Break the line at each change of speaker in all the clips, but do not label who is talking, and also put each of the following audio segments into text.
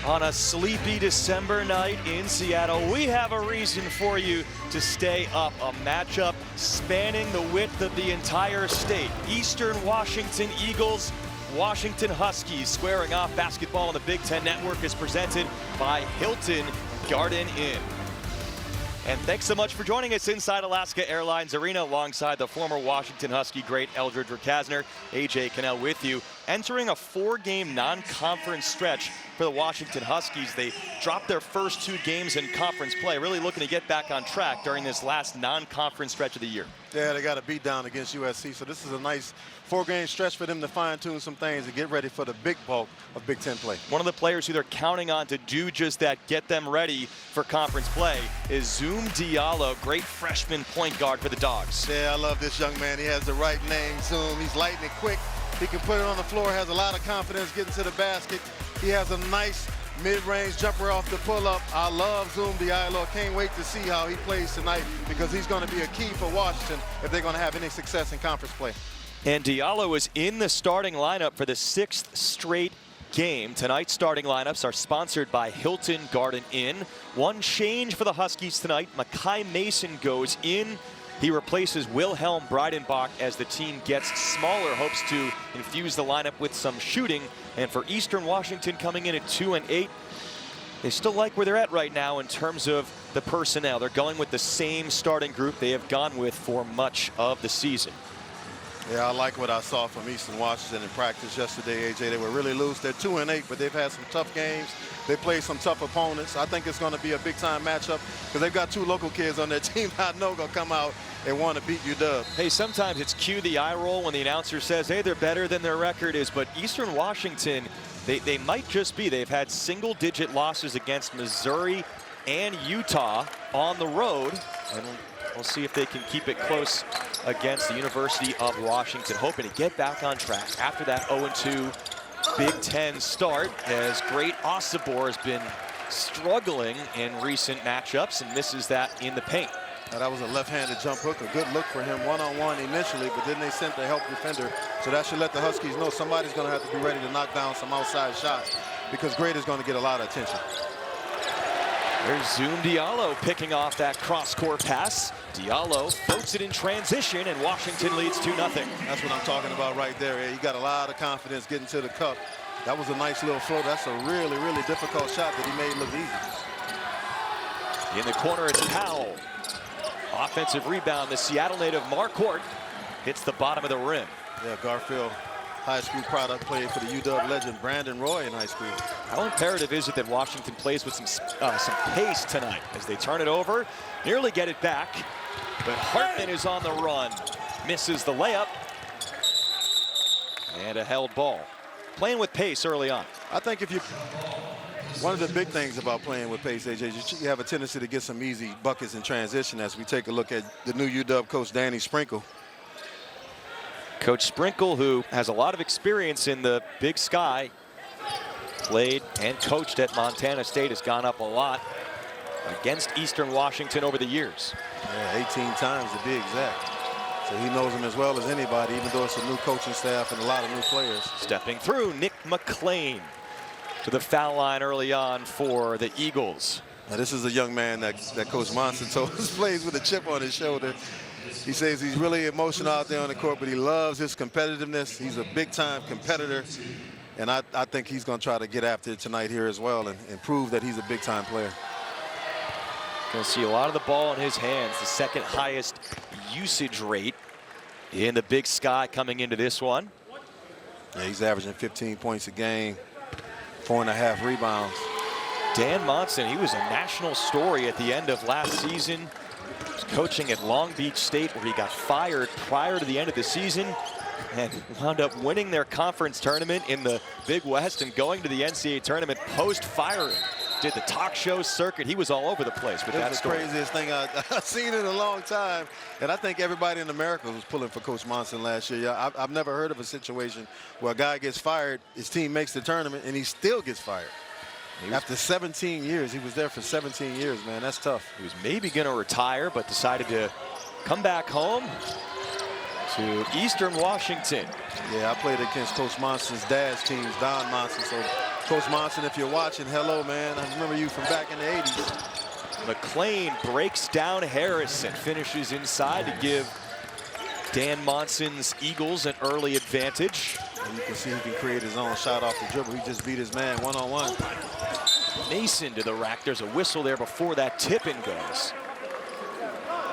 On a sleepy December night in Seattle, we have a reason for you to stay up. A matchup spanning the width of the entire state. Eastern Washington Eagles, Washington Huskies squaring off. Basketball on the Big Ten Network is presented by Hilton Garden Inn. And thanks so much for joining us inside Alaska Airlines Arena alongside the former Washington Husky great Eldridge Rakasner. AJ Cannell with you. Entering a 4-game non-conference stretch for the Washington Huskies. They dropped their first 2 games in conference play, really looking to get back on track during this last non-conference stretch of the year.
Yeah, they got a beat down against USC, so this is a nice 4-game stretch for them to fine-tune some things and get ready for the big bulk of Big Ten play. One
of the players who they're counting on to do just that, get them ready for conference play, is Zoom Diallo, great freshman point guard for the Dogs.
Yeah, I love this young man. He has the right name, Zoom. He's lightning quick. He can put it on the floor, has a lot of confidence getting to the basket. He has a nice mid-range jumper off the pull-up. I love Zoom Diallo. Can't wait to see how he plays tonight because he's going to be a key for Washington if they're going to have any success in conference play.
And Diallo is in the starting lineup for the 6th straight game. Tonight's starting lineups are sponsored by Hilton Garden Inn. One change for the Huskies tonight. Makai Mason goes in. He replaces Wilhelm Breidenbach as the team gets smaller, hopes to infuse the lineup with some shooting. And for Eastern Washington coming in at 2-8, they still like where they're at right now in terms of the personnel. They're going with the same starting group they have gone with for much of the season.
Yeah, I like what I saw from Eastern Washington in practice yesterday, AJ. They were really loose. They're 2-8, but they've had some tough games. They played some tough opponents. I think it's going to be a big-time matchup because they've got 2 local kids on their team I know going to come out and want to beat UW.
Hey, sometimes it's cue the eye roll when the announcer says, hey, they're better than their record is. But Eastern Washington, they might just be. They've had single-digit losses against Missouri and Utah on the road. And we'll see if they can keep it close against the University of Washington, hoping to get back on track after that 0-2 Big Ten start, as great Osibor has been struggling in recent matchups and misses that in the paint.
Now, that was a left-handed jump hook, a good look for him one-on-one initially, but then they sent the help defender. So that should let the Huskies know somebody's going to have to be ready to knock down some outside shots because Great is going to get a lot of attention.
There's Zoom Diallo picking off that cross-court pass. Diallo floats it in transition, and Washington leads 2-0.
That's what I'm talking about right there. He got a lot of confidence getting to the cup. That was a nice little float. That's a really, really difficult shot that he made look easy.
In the corner, it's Powell. Offensive rebound. The Seattle native Marquardt hits the bottom of the rim.
Yeah, Garfield high school product, played for the UW legend Brandon Roy in high school.
How imperative is it that Washington plays with some pace tonight as they turn it over, nearly get it back, but Hartman is on the run, misses the layup, and a held ball. Playing with pace early on.
I think one of the big things about playing with pace, AJ, is you have a tendency to get some easy buckets in transition as we take a look at the new UW coach, Danny Sprinkle.
Coach Sprinkle, who has a lot of experience in the Big Sky, played and coached at Montana State, has gone up a lot against Eastern Washington over the years.
Yeah, 18 times to be exact. So he knows them as well as anybody, even though it's a new coaching staff and a lot of new players.
Stepping through, Nick McClain to the foul line early on for the Eagles.
Now, this is a young man that Coach Monson told us plays with a chip on his shoulder. He says he's really emotional out there on the court, but he loves his competitiveness. He's a big-time competitor, and I think he's going to try to get after it tonight here as well and prove that he's a big-time player.
Going to see a lot of the ball in his hands, the second highest usage rate in the Big Sky coming into this one.
Yeah, he's averaging 15 points a game, 4.5 rebounds.
Dan Monson, he was a national story at the end of last season. Coaching at Long Beach State, where he got fired prior to the end of the season and wound up winning their conference tournament in the Big West and going to the NCAA tournament post-firing. Did the talk show circuit. He was all over the place with that story.
It's the craziest thing I've seen in a long time. And I think everybody in America was pulling for Coach Monson last year. Yeah, I've never heard of a situation where a guy gets fired, his team makes the tournament, and he still gets fired. After 17 years, he was there for 17 years, man. That's tough.
He was maybe going to retire, but decided to come back home to Eastern Washington.
Yeah, I played against Coach Monson's dad's teams, Don Monson, so Coach Monson, if you're watching, hello, man. I remember you from back in the 80s.
McLean breaks down Harris and finishes inside to give Dan Monson's Eagles an early advantage.
And you can see he can create his own shot off the dribble. He just beat his man one-on-one.
Mason to the rack. There's a whistle there before that tip-in goes.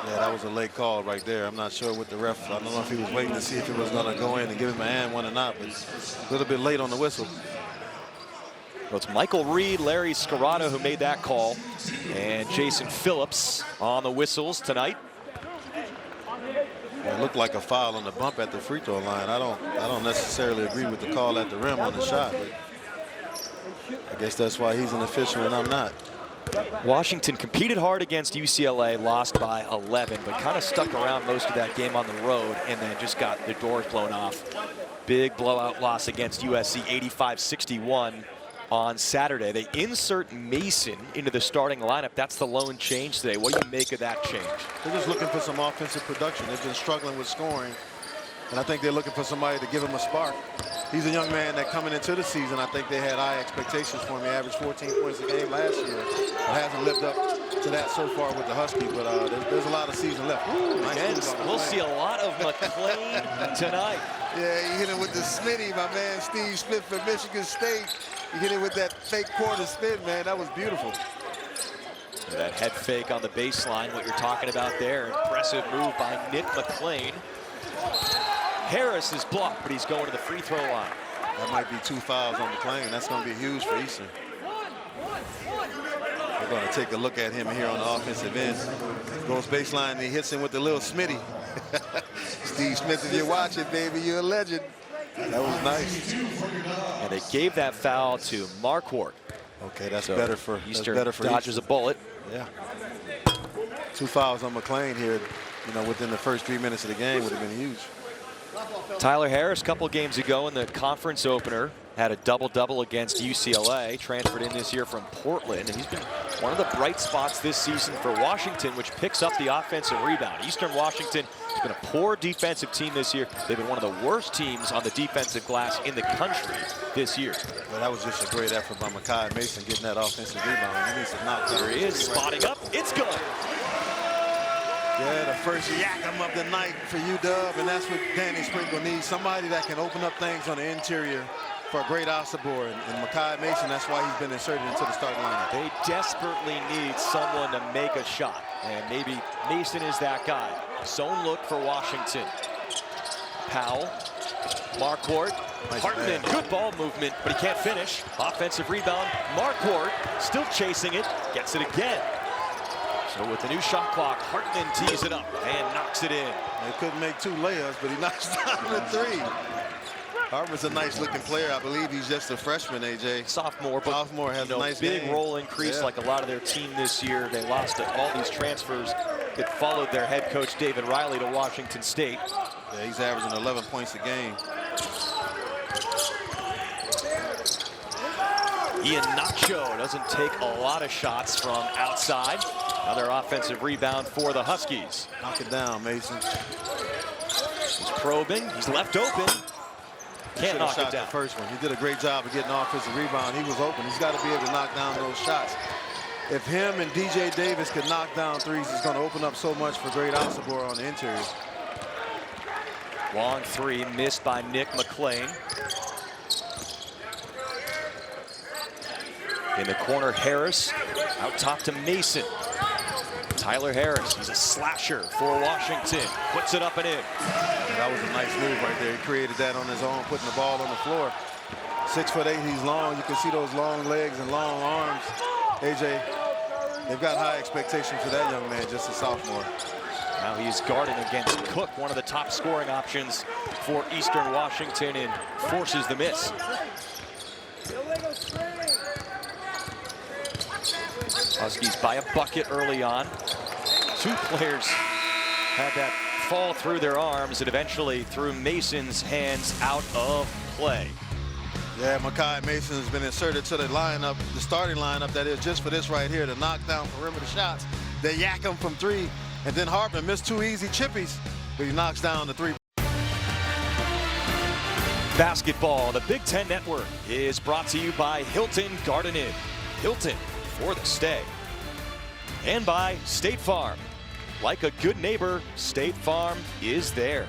Yeah, that was a late call right there. I'm not sure what the ref, I don't know if he was waiting to see if it was going to go in and give him a hand one or not, but a little bit late on the whistle.
Well, it's Michael Reed, Larry Scarrato who made that call, and Jason Phillips on the whistles tonight.
It looked like a foul on the bump at the free throw line. I don't necessarily agree with the call at the rim on the shot, but I guess that's why he's an official and I'm not.
Washington competed hard against UCLA, lost by 11, but kind of stuck around most of that game on the road and then just got the doors blown off. Big blowout loss against USC, 85-61 on Saturday. They insert Mason into the starting lineup. That's the lone change today. What do you make of that change?
They're just looking for some offensive production. They've been struggling with scoring, and I think they're looking for somebody to give him a spark. He's a young man that coming into the season, I think they had high expectations for him. He averaged 14 points a game last year. It hasn't lived up to that so far with the Huskies, but there's a lot of season left.
Ooh, nice. We'll see a lot of McLean tonight.
Yeah, he hit him with the Smitty, my man Steve Smith from Michigan State. He hit it with that fake quarter spin, man. That was beautiful.
That head fake on the baseline, what you're talking about there. Impressive move by Nick McLean. Harris is blocked, but he's going to the free throw line.
That might be 2 fouls on McLean. That's going to be huge for Eastern. We're going to take a look at him here on the offensive end. Goes baseline, and he hits him with the little Smitty. Steve Smith, if you're watching, baby, you're a legend. That was nice.
And they gave that foul to Marquardt.
Okay, that's better for
Eastern.
Eastern.
Dodges a bullet.
Yeah. 2 fouls on McLean here, you know, within the first 3 minutes of the game would have been huge.
Tyler Harris, a couple games ago in the conference opener, had a double-double against UCLA, transferred in this year from Portland, and he's been one of the bright spots this season for Washington, which picks up the offensive rebound. Eastern Washington has been a poor defensive team this year. They've been one of the worst teams on the defensive glass in the country this year.
Well, that was just a great effort by Makai Mason getting that offensive rebound. He needs to knock
There he is, spotting up. It's good.
Yeah, the first yak'em of the night for UW, and that's what Danny Sprinkle needs. Somebody that can open up things on the interior for a great Osabor. And Makai Mason, that's why he's been inserted into the starting lineup.
They desperately need someone to make a shot, and maybe Mason is that guy. Zone look for Washington. Powell, Marquardt,
Nice
Hartman, good ball movement, but he can't finish. Offensive rebound, Marquardt still chasing it, gets it again. So with the new shot clock, Hartman tees it up and knocks it in.
He couldn't make 2 layups, but he knocks down the 3. Hartman's a nice-looking player. I believe he's just a freshman, AJ.
Sophomore, but
Sophomore has a nice
big
game.
role increase like a lot of their team this year. They lost all these transfers that followed their head coach David Riley to Washington State.
Yeah, he's averaging 11 points a game.
Ian Nacho doesn't take a lot of shots from outside. Another offensive rebound for the Huskies.
Knock it down, Mason.
He's probing. He's left open. Can't knock it down.
The first one. He did a great job of getting offensive rebound. He was open. He's got to be able to knock down those shots. If him and DJ Davis can knock down threes, it's going to open up so much for great Osabor on the interior.
Long 3 missed by Nick McLean. In the corner, Harris out top to Mason. Tyler Harris, he's a slasher for Washington. Puts it up and in.
And that was a nice move right there. He created that on his own, putting the ball on the floor. 6'8", he's long. You can see those long legs and long arms. AJ, they've got high expectations for that young man, just a sophomore.
Now he's guarding against Cook, one of the top scoring options for Eastern Washington, and forces the miss. Huskies by a bucket early on. 2 players had that fall through their arms and eventually threw Mason's hands out of play.
Yeah, Makai Mason has been inserted to the lineup, the starting lineup, that is just for this right here, to knock down perimeter shots. They yak him from 3, and then Hartman missed 2 easy chippies, but he knocks down the 3.
Basketball, the Big Ten Network, is brought to you by Hilton Garden Inn. Hilton for the stay. And by State Farm. Like a good neighbor, State Farm is there.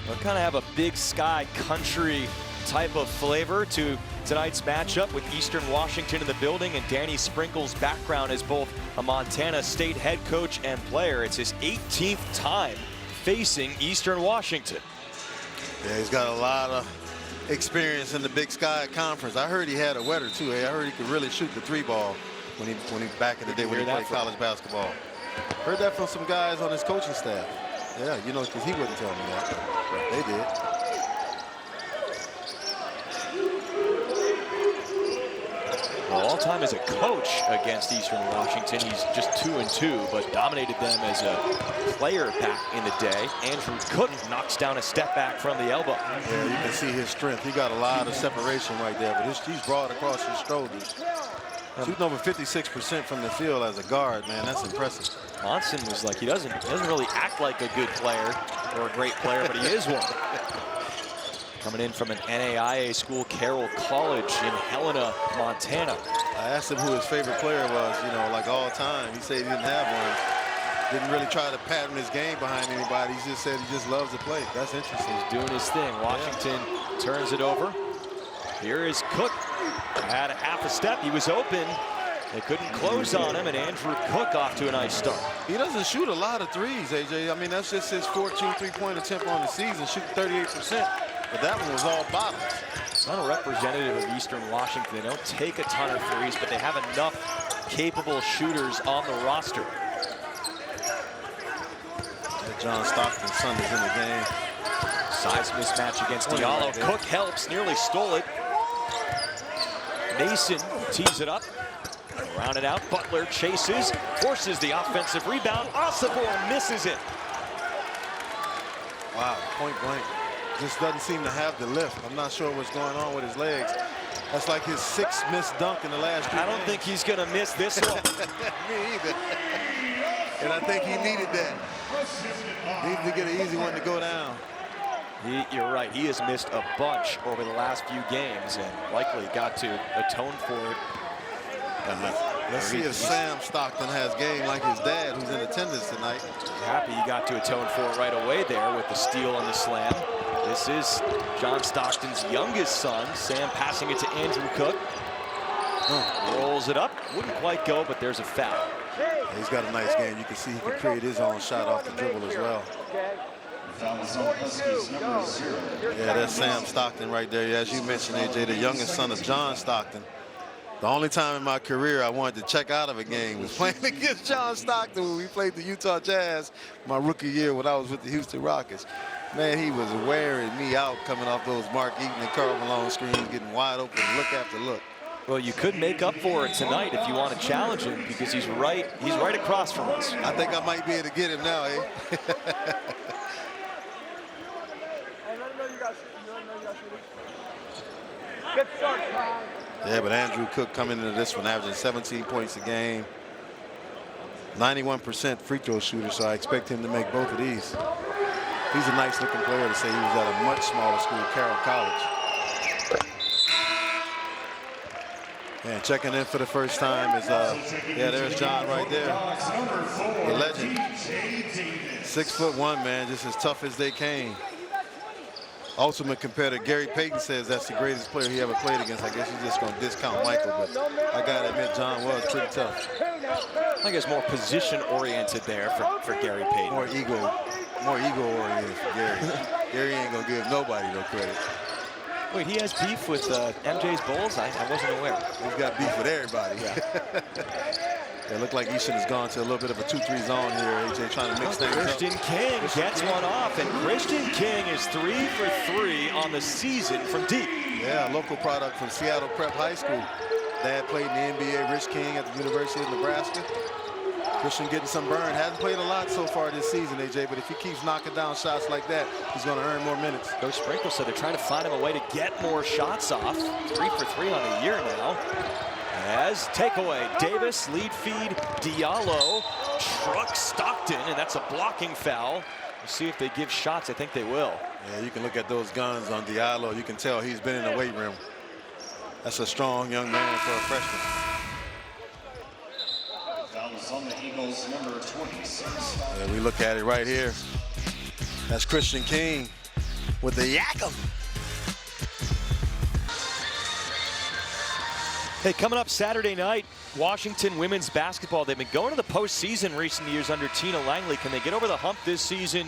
We'll kind of have a Big Sky country type of flavor to tonight's matchup with Eastern Washington in the building, and Danny Sprinkle's background as both a Montana State head coach and player. It's his 18th time facing Eastern Washington.
Yeah, he's got a lot of experience in the Big Sky Conference. I heard he had a wetter too. I heard he could really shoot the three ball when he back in the day when he played college basketball. Heard that from some guys on his coaching staff. Yeah, you know, because he wouldn't tell me that. They did.
Well, all time as a coach against Eastern Washington, he's just 2-2, but dominated them as a player back in the day. Andrew Cook knocks down a step back from the elbow.
Yeah, you can see his strength. He got a lot of separation right there, but he's broad across his shoulders. Shooting over 56% from the field as a guard, man, that's impressive.
Monson was like, he doesn't really act like a good player or a great player, but he is one. Coming in from an NAIA school, Carroll College in Helena, Montana.
I asked him who his favorite player was, you know, like all time. He said he didn't have one. Didn't really try to pattern his game behind anybody. He just said he just loves to play. That's interesting.
He's doing his thing. Washington turns it over. Here is Cook. Had a half a step. He was open. They couldn't close on him, and Andrew Cook off to a nice start.
He doesn't shoot a lot of threes, AJ. I mean, that's just his 14 three-point attempt on the season, shooting 38%. But that one was all bottoms.
It's not a representative of Eastern Washington. They don't take a ton of threes, but they have enough capable shooters on the roster.
John Stockton's son is in the game.
Size mismatch against Diallo. Cook helps, nearly stole it. Mason tees it up. Round it out. Butler chases, forces the offensive rebound. Osborne misses it.
Wow, point blank. Just doesn't seem to have the lift. I'm not sure what's going on with his legs. That's like his 6th missed dunk in the last 2
I don't think he's going to miss this one.
Me either. And I think he needed that. Needed to get an easy one to go down.
You're right. He has missed a bunch over the last few games and likely got to atone for it.
Let's see if Sam Stockton has game like his dad, who's in attendance tonight.
Happy he got to atone for it right away there with the steal and the slam. This is John Stockton's youngest son. Sam passing it to Andrew Cook. Rolls it up. Wouldn't quite go, but there's a foul.
He's got a nice game. You can see he can create his own shot off the dribble as well. Yeah, that's Sam Stockton right there. As you mentioned, AJ, the youngest son of John Stockton. The only time in my career I wanted to check out of a game was playing against John Stockton when we played the Utah Jazz my rookie year when I was with the Houston Rockets. Man, he was wearing me out coming off those Mark Eaton and Karl Malone screens, getting wide open look after look.
Well, you could make up for it tonight if you want to challenge him, because he's right across from us.
I think I might be able to get him now, eh?
Good start, Kyle.
Yeah, but Andrew Cook coming into this one averaging 17 points a game. 91% free throw shooter, so I expect him to make both of these. He's a nice looking player to say he was at a much smaller school, Carroll College. And checking in for the first time is, yeah, there's John right there. The legend. 6'1", man, just as tough as they came. Ultimate competitor Gary Payton says that's the greatest player he ever played against. I guess he's just going to discount Michael, but I got to admit John was pretty tough.
I think it's more position-oriented there for Gary Payton.
More ego-oriented for Gary. Gary ain't going to give nobody no credit.
Wait, he has beef with MJ's Bulls? I wasn't aware.
He's got beef with everybody.
Yeah.
It looked like Easton has gone to a little bit of a 2-3 zone here. AJ trying to mix things up.
Christian King gets one off, and Christian King is 3 for 3 on the season from deep.
Yeah, a local product from Seattle Prep High School. Dad played in the NBA, Rich King at the University of Nebraska. Christian getting some burn. Hasn't played a lot so far this season, AJ, but if he keeps knocking down shots like that, he's going to earn more minutes.
Coach Sprinkle said they're trying to find him a way to get more shots off. 3 for 3 on the year now. As takeaway, Davis, lead feed, Diallo, trucks Stockton, and that's a blocking foul. We'll see if they give shots. I think they will.
Yeah, you can look at those guns on Diallo. You can tell he's been in the weight room. That's a strong young man for a freshman.
That was on the Eagles, number 26.
Yeah, we look at it right here. That's Christian King with the Yakum.
Hey, coming up Saturday night, Washington women's basketball. They've been going to the postseason recent years under Tina Langley. Can they get over the hump this season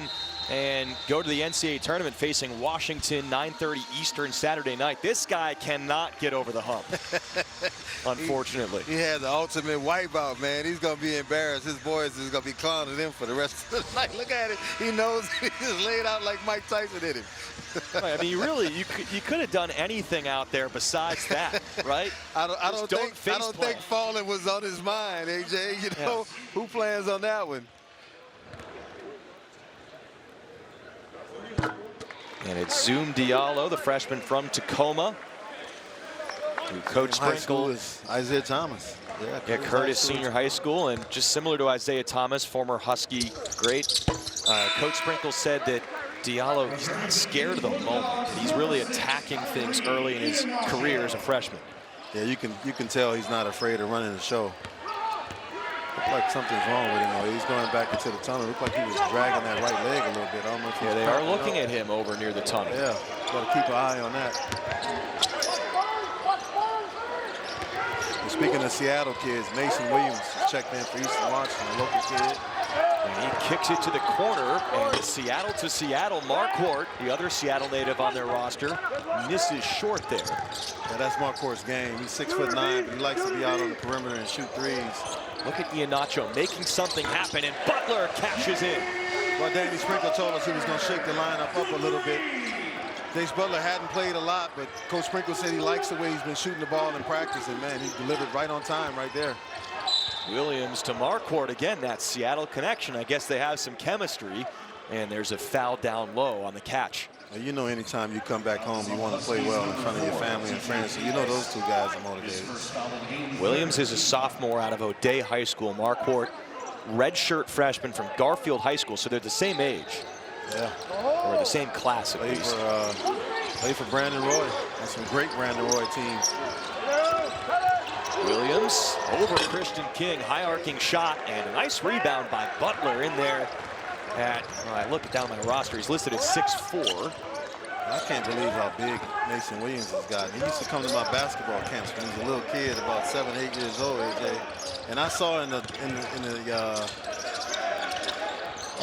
and go to the NCAA tournament facing Washington 9:30 Eastern Saturday night? This guy cannot get over the hump, unfortunately.
He had the ultimate wipeout, man. He's going to be embarrassed. His boys is going to be clowning him for the rest of the night. Look at it. He knows he just laid out like Mike Tyson did him.
Right, I mean, you could have done anything out there besides that, right?
I don't think falling was on his mind, AJ. You know, who plans on that one?
And it's Zoom Diallo, the freshman from Tacoma, who Coach Sprinkle
is Isaiah Thomas.
Yeah, Curtis Senior High School, and just similar to Isaiah Thomas, former Husky great. Coach Sprinkle said that Diallo, he's not scared of the moment. He's really attacking things early in his career as a freshman.
Yeah, you can tell he's not afraid of running the show. Looks like something's wrong with him, though. He's going back into the tunnel. Looks like he was dragging that right leg a little bit. I don't know if
they are looking at him over near the tunnel.
Yeah, got to keep an eye on that. And speaking of Seattle kids, Mason Williams checked in for Eastern Washington, a local kid.
And he kicks it to the corner, and it's Seattle to Seattle. Marquardt, the other Seattle native on their roster, misses short there.
Yeah, that's Marquardt's game. He's 6'9", but he likes to be out on the perimeter and shoot threes.
Look at Iheanacho making something happen, and Butler cashes in.
Well, Danny Sprinkle told us he was going to shake the lineup up a little bit. Jace Butler hadn't played a lot, but Coach Sprinkle said he likes the way he's been shooting the ball in practice, and man, he delivered right on time right there.
Williams to Marquardt again. That Seattle connection. I guess they have some chemistry, and there's a foul down low on the catch.
Well, you know, anytime you come back home, you want to play well in front of your family and friends. So you know those two guys are motivated.
Williams is a sophomore out of O'Day High School. Marquardt, redshirt freshman from Garfield High School, so they're the same age.
Yeah.
Or the same class at least.
Play for Brandon Roy. And some great Brandon Roy teams.
Williams over Christian King, high arcing shot, and a nice rebound by Butler in there. I look down my roster, he's listed at 6'4".
I can't believe how big Mason Williams has gotten. He used to come to my basketball camps when he was a little kid, about 7, 8 years old, AJ. And I saw on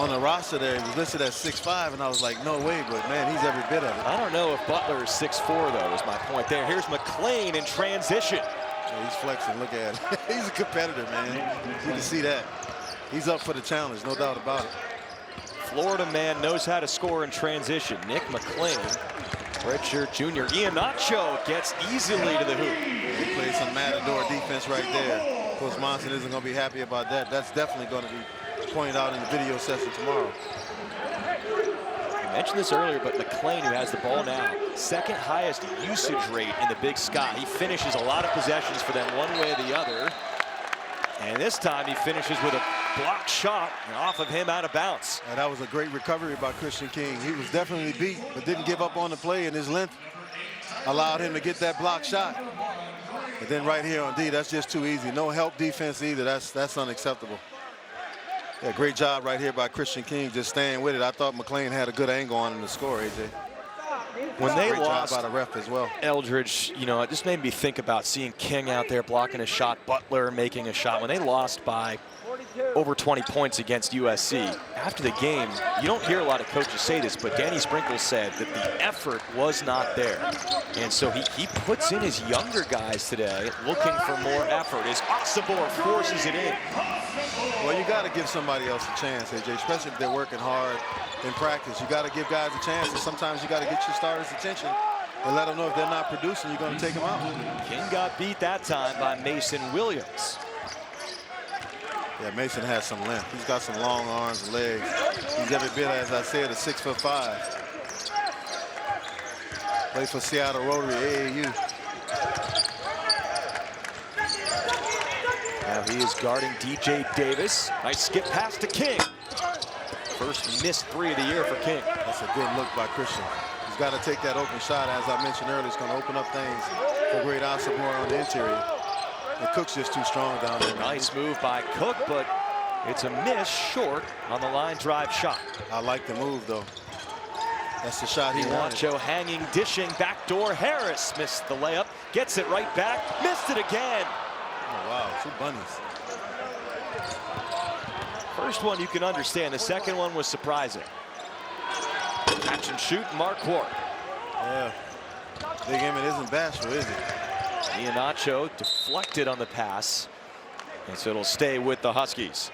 the roster there, he was listed at 6'5", and I was like, no way, but man, he's every bit of it.
I don't know if Butler is 6'4", though, is my point there. Here's McClain in transition.
Yeah, he's flexing, look at him. He's a competitor, man. You can see that. He's up for the challenge, no doubt about it.
Florida man knows how to score in transition. Nick McClain, redshirt junior. Iheanacho gets easily to the hoop.
He plays some matador defense right there. Coach Monson isn't going to be happy about that. That's definitely going to be pointed out in the video session tomorrow.
I mentioned this earlier, but McClain, who has the ball now, second highest usage rate in the Big Sky. He finishes a lot of possessions for them one way or the other. And this time he finishes with a blocked shot and off of him out of bounds.
And that was a great recovery by Christian King. He was definitely beat, but didn't give up on the play, and his length allowed him to get that blocked shot. But then right here on D, that's just too easy. No help defense either. That's unacceptable. Yeah, great job right here by Christian King, just staying with it. I thought McClain had a good angle on him to score, AJ.
When they
great
lost
job by the ref as well.
Eldridge, you know, it just made me think about seeing King out there blocking a shot, Butler making a shot. When they lost by over 20 points against USC, after the game, you don't hear a lot of coaches say this, but Danny Sprinkle said that the effort was not there. And so he puts in his younger guys today looking for more effort as Oxabor forces it in.
Well, you got to give somebody else a chance, AJ, especially if they're working hard in practice. You got to give guys a chance, and sometimes you got to get your starters' attention and let them know if they're not producing, you're going to take them out.
King got beat that time by Mason Williams.
Yeah, Mason has some length. He's got some long arms and legs. He's every bit, as I said, a 6'5". Plays for Seattle Rotary, AAU.
Now he is guarding DJ Davis. Nice skip pass to King. First missed three of the year for King.
That's a good look by Christian. He's got to take that open shot. As I mentioned earlier, it's going to open up things for great Osabor on the interior. And Cook's just too strong down there.
Nice move by Cook, but it's a miss short on the line drive shot.
I like the move, though. That's the shot he wanted.
Nacho hanging, dishing, backdoor. Harris missed the layup, gets it right back, missed it again.
Oh, wow, 2 bunnies.
First one you can understand, the second one was surprising. Catch and shoot, Marquardt.
Yeah, Big Emmett isn't bashful, is he?
Nacho deflected on the pass, and so it'll stay with the Huskies.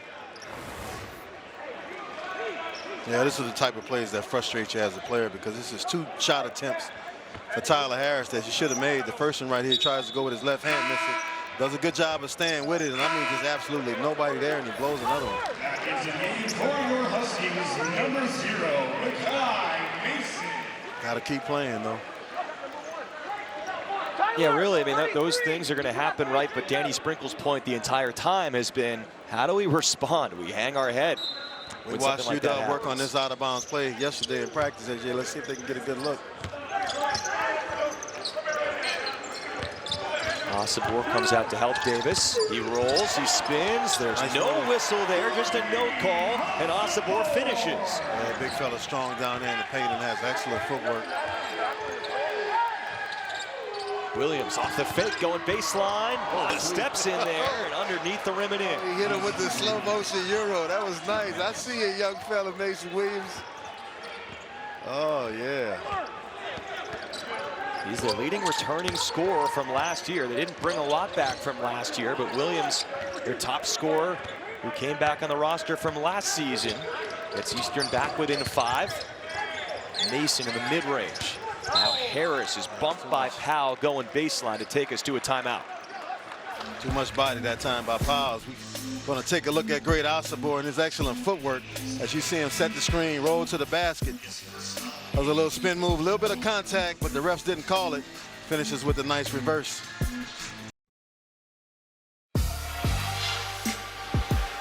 Yeah, this is the type of plays that frustrate you as a player, because this is 2 shot attempts for Tyler Harris that you should have made. The first one right here tries to go with his left hand, misses it. Does a good job of staying with it, and I mean just absolutely nobody there, and he blows another one.
That is a game for your Huskies, number 0, Makai Mason.
Got to keep playing, though.
Yeah, really, I mean, those things are going to happen, right? But Danny Sprinkle's point the entire time has been, how do we respond? We hang our head.
We watched UW work on this out-of-bounds play yesterday in practice, AJ. Let's see if they can get a good look.
Osabor comes out to help Davis. He rolls, he spins. There's no whistle there, just a no call, and Osabor finishes.
Yeah, big fella strong down there in the paint and has excellent footwork.
Williams off the fake, going baseline. Oh, steps in there and underneath the rim and in.
He hit him with the slow motion Euro. That was nice. I see a young fella, Mason Williams. Oh, yeah.
He's the leading returning scorer from last year. They didn't bring a lot back from last year, but Williams, their top scorer, who came back on the roster from last season, gets Eastern back within 5. Mason in the mid-range. Now Harris is bumped by Powell going baseline to take us to a timeout.
Too much body that time by Powell. We're going to take a look at great Osabor and his excellent footwork as you see him set the screen, roll to the basket. That was a little spin move, a little bit of contact, but the refs didn't call it. Finishes with a nice reverse.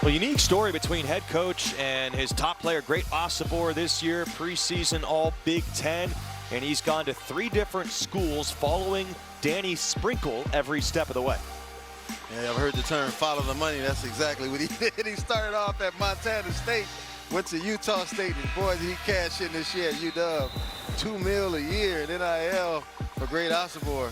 Well, unique story between head coach and his top player, great Osabor this year, preseason all Big Ten. And he's gone to 3 different schools following Danny Sprinkle every step of the way.
Yeah, I've heard the term follow the money. That's exactly what he did. He started off at Montana State, went to Utah State, and boy, did he cash in this year at UW. $2 million a year in NIL for great Osabor.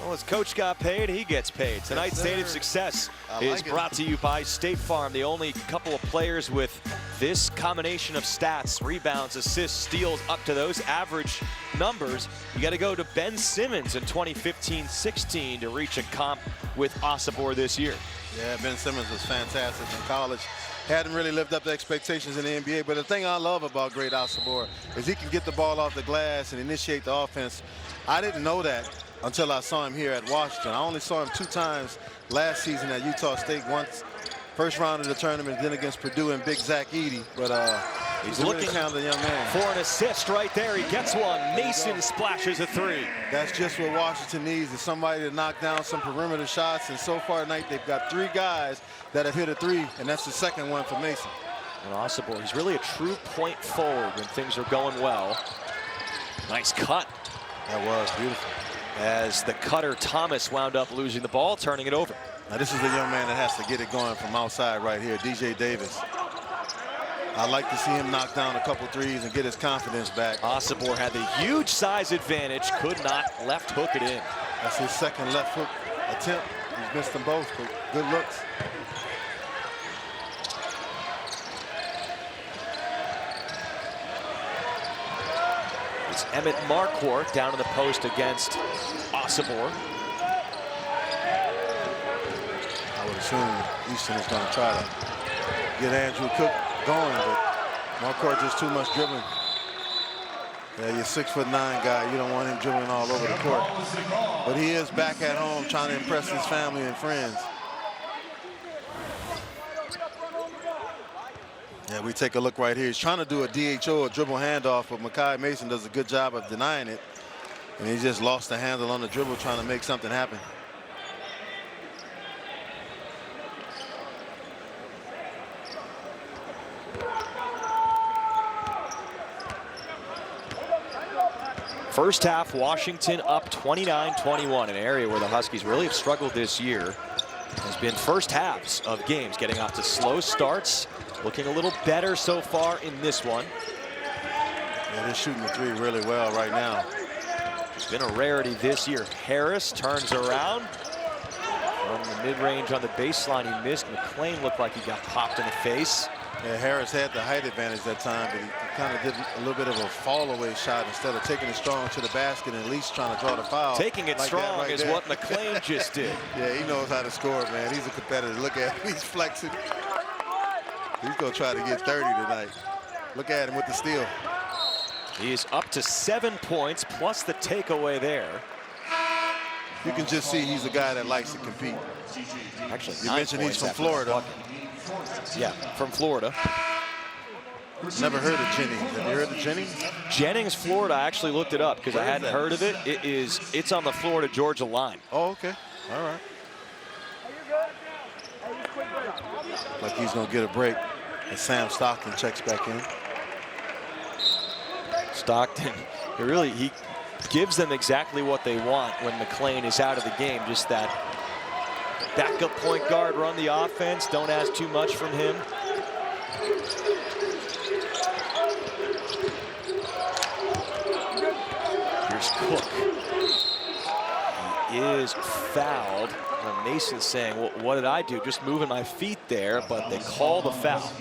Well, his coach got paid, he gets paid. Tonight's State of Success is brought to you by State Farm, the only couple of players with this combination of stats, rebounds, assists, steals, up to those average numbers. You got to go to Ben Simmons in 2015-16 to reach a comp with Osabor this year.
Yeah, Ben Simmons was fantastic in college. Hadn't really lived up to expectations in the NBA, but the thing I love about great Osabor is he can get the ball off the glass and initiate the offense. I didn't know that until I saw him here at Washington. I only saw him 2 times last season at Utah State, once first round of the tournament, then against Purdue and Big Zach Edey. But he's looking at the young man.
For an assist right there, he gets one. Mason splashes a 3.
That's just what Washington needs, is somebody to knock down some perimeter shots. And so far tonight, they've got 3 guys that have hit a 3, and that's the second one for Mason.
And Osabor, he's really a true point forward when things are going well. Nice cut.
That was beautiful.
As the cutter Thomas wound up losing the ball, turning it over.
Now this is the young man that has to get it going from outside right here, DJ Davis. I'd like to see him knock down a couple 3s and get his confidence back.
Osabor had the huge size advantage, could not left hook it in.
That's his second left hook attempt. He's missed them both, but good looks.
It's Emmett Marquardt down in the post against Osabor.
I would assume Easton is going to try to get Andrew Cook going, but Marquardt just too much dribbling. Yeah, you're 6'9" guy. You don't want him dribbling all over the court. But he is back at home trying to impress his family and friends. Yeah, we take a look right here. He's trying to do a DHO, a dribble handoff, but Makai Mason does a good job of denying it. And he just lost the handle on the dribble trying to make something happen.
First half, Washington up 29-21, an area where the Huskies really have struggled this year. Has been first halves of games getting off to slow starts, looking a little better so far in this one.
Yeah, they're shooting the three really well right now.
It's been a rarity this year. Harris turns around from the mid-range on the baseline. He missed. McClain looked like he got popped in the face.
Yeah, Harris had the height advantage that time, but he kind of did a little bit of a fall-away shot instead of taking it strong to the basket and at least trying to draw the foul.
Taking it
like
strong
right
is
there.
what McClain just did.
Yeah, he knows how to score, man. He's a competitor. Look at him. He's flexing. He's going to try to get 30 tonight. Look at him with the steal.
He is up to 7 points plus the takeaway there.
You can just see he's a guy that likes to compete.
Actually,
you mentioned he's from Florida.
Yeah, from Florida.
Never heard of Jennings. Have you heard of Jennings?
Jennings, Florida. I actually looked it up because I hadn't heard of it. It's on the Florida-Georgia line.
Oh, okay. All right. Like he's going to get a break as Sam Stockton checks back in.
Stockton, he gives them exactly what they want when McClain is out of the game. Just that backup point guard, run the offense. Don't ask too much from him. Here's Cook. He is fouled. Mason saying, well, what did I do? Just moving my feet there, but they call the foul.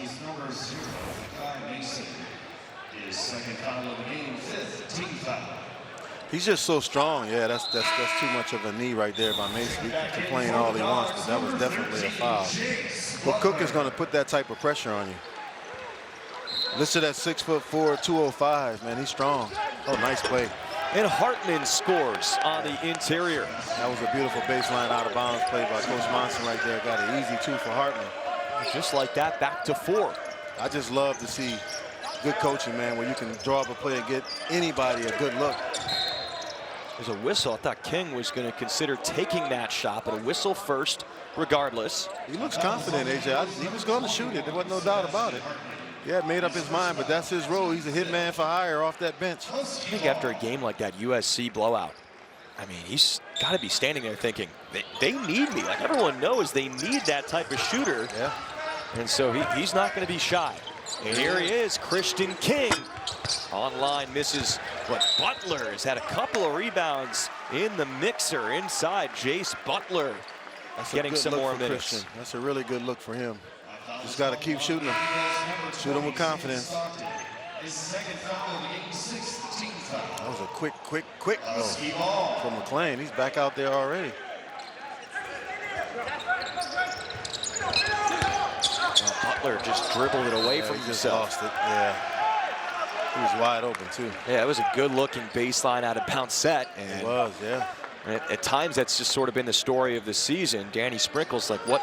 He's just so strong. Yeah, that's too much of a knee right there by Mason. He can complain all he wants, but that was definitely a foul. But Cook is going to put that type of pressure on you. Listed at 6'4", 205. Man, he's strong. Oh, nice play.
And Hartman scores on the interior.
That was a beautiful baseline out of bounds play by Coach Monson right there. Got an easy 2 for Hartman.
Just like that, back to 4.
I just love to see good coaching, man, where you can draw up a play and get anybody a good look.
There's a whistle. I thought King was going to consider taking that shot, but a whistle first, regardless.
He looks confident, AJ. He was going to shoot it. There wasn't no doubt about it. He had made up his mind, but that's his role. He's a hitman for hire off that bench.
I think after a game like that USC blowout, I mean, he's got to be standing there thinking, they need me. Like, everyone knows they need that type of shooter.
Yeah.
And so he's not going to be shy. And here he is, Christian King. Online misses, but Butler has had a couple of rebounds in the mixer inside. Jace Butler getting some more minutes.
Christian. That's a really good look for him. Just got to keep shooting him. Shoot him with confidence. That was a quick goal from McClain. He's back out there already.
Butler just dribbled it away from
he just
himself.
lost it. Yeah. He was wide open, too.
Yeah, it was a good-looking baseline out of bounds set. And
it was, yeah.
At times, that's just sort of been the story of the season. Danny Sprinkle's like, what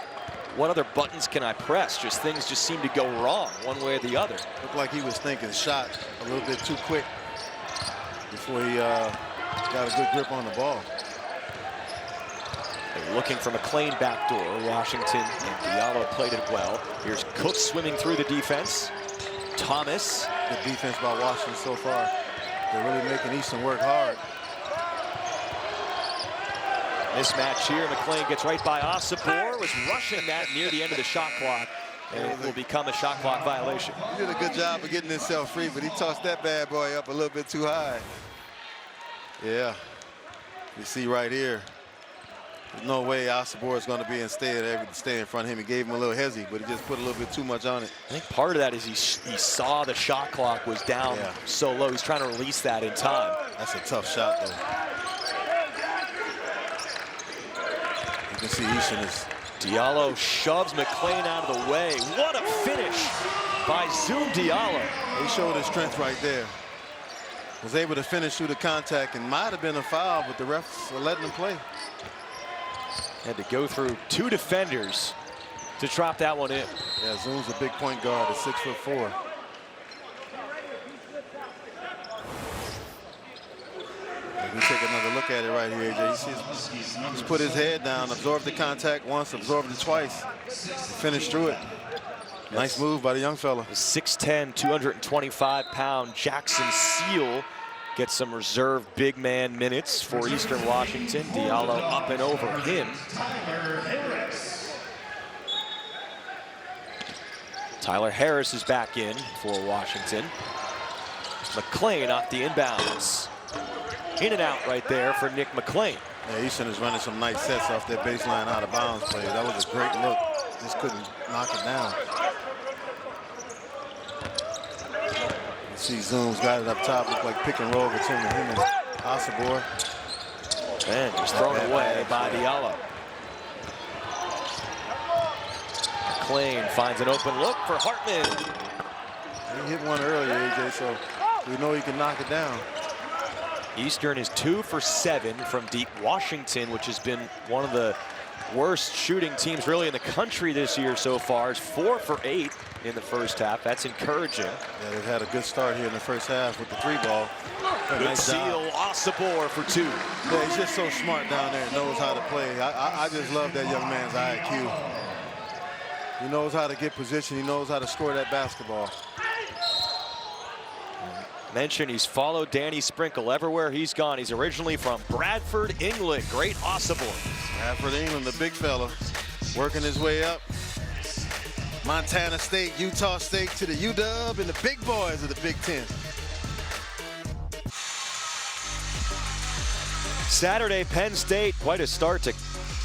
other buttons can I press? Things just seem to go wrong one way or the other.
Looked like he was thinking shot a little bit too quick before he got a good grip on the ball.
They're looking for McClain backdoor. Washington and Diallo played it well. Here's Cook swimming through the defense. Thomas.
Good defense by Washington so far. They're really making Easton work hard.
Mismatch here. McClain gets right by Osipor. Was rushing that near the end of the shot clock. And it will become a shot clock violation.
He did a good job of getting himself free, but he tossed that bad boy up a little bit too high. Yeah. You see right here. There's no way Osipor is going to be able to stay in front of him. He gave him a little hezzy, but he just put a little bit too much on it.
I think part of that is he saw the shot clock was down so low. He's trying to release that in time.
That's a tough shot, though. You can see Easton is...
Diallo shoves McClain out of the way. What a finish by Zoom Diallo.
He showed his strength right there. Was able to finish through the contact and might have been a foul, but the refs are letting him play.
Had to go through 2 defenders to drop that one in.
Yeah, Zoom's a big point guard at 6'4". We take another look at it right here, AJ. He's put his head down, absorbed the contact once, absorbed it twice, finished through it. Nice move by the young fella.
6'10", 225-pound Jackson Seal Get some reserve big man minutes for Eastern Washington. Diallo up and over him. Tyler Harris is back in for Washington. McClain off the inbounds. In and out right there for Nick McClain.
Yeah, Eastern is running some nice sets off that baseline out of bounds play. That was a great look. Just couldn't knock it down. You see Zoom's got it up top. Look like pick and roll between him and Osibor.
And he's thrown away by Diallo. McClain finds an open look for Hartman.
He hit one earlier, AJ, so we know he can knock it down.
Eastern is 2 for 7 from deep. Washington, which has been one of the worst shooting teams really in the country this year so far, is 4 for 8 in the first half. That's encouraging.
Yeah, they've had a good start here in the first half with the 3-ball.
Good
nice
steal, Osibor for 2.
Yeah, he's just so smart down there and knows how to play. I just love that young man's IQ. He knows how to get position. He knows how to score that basketball.
Mentioned he's followed Danny Sprinkle everywhere he's gone. He's originally from Bradford, England. Great Osibor.
Bradford, England, the big fella, working his way up. Montana State, Utah State to the UW and the big boys of the Big Ten.
Saturday, Penn State, quite a start to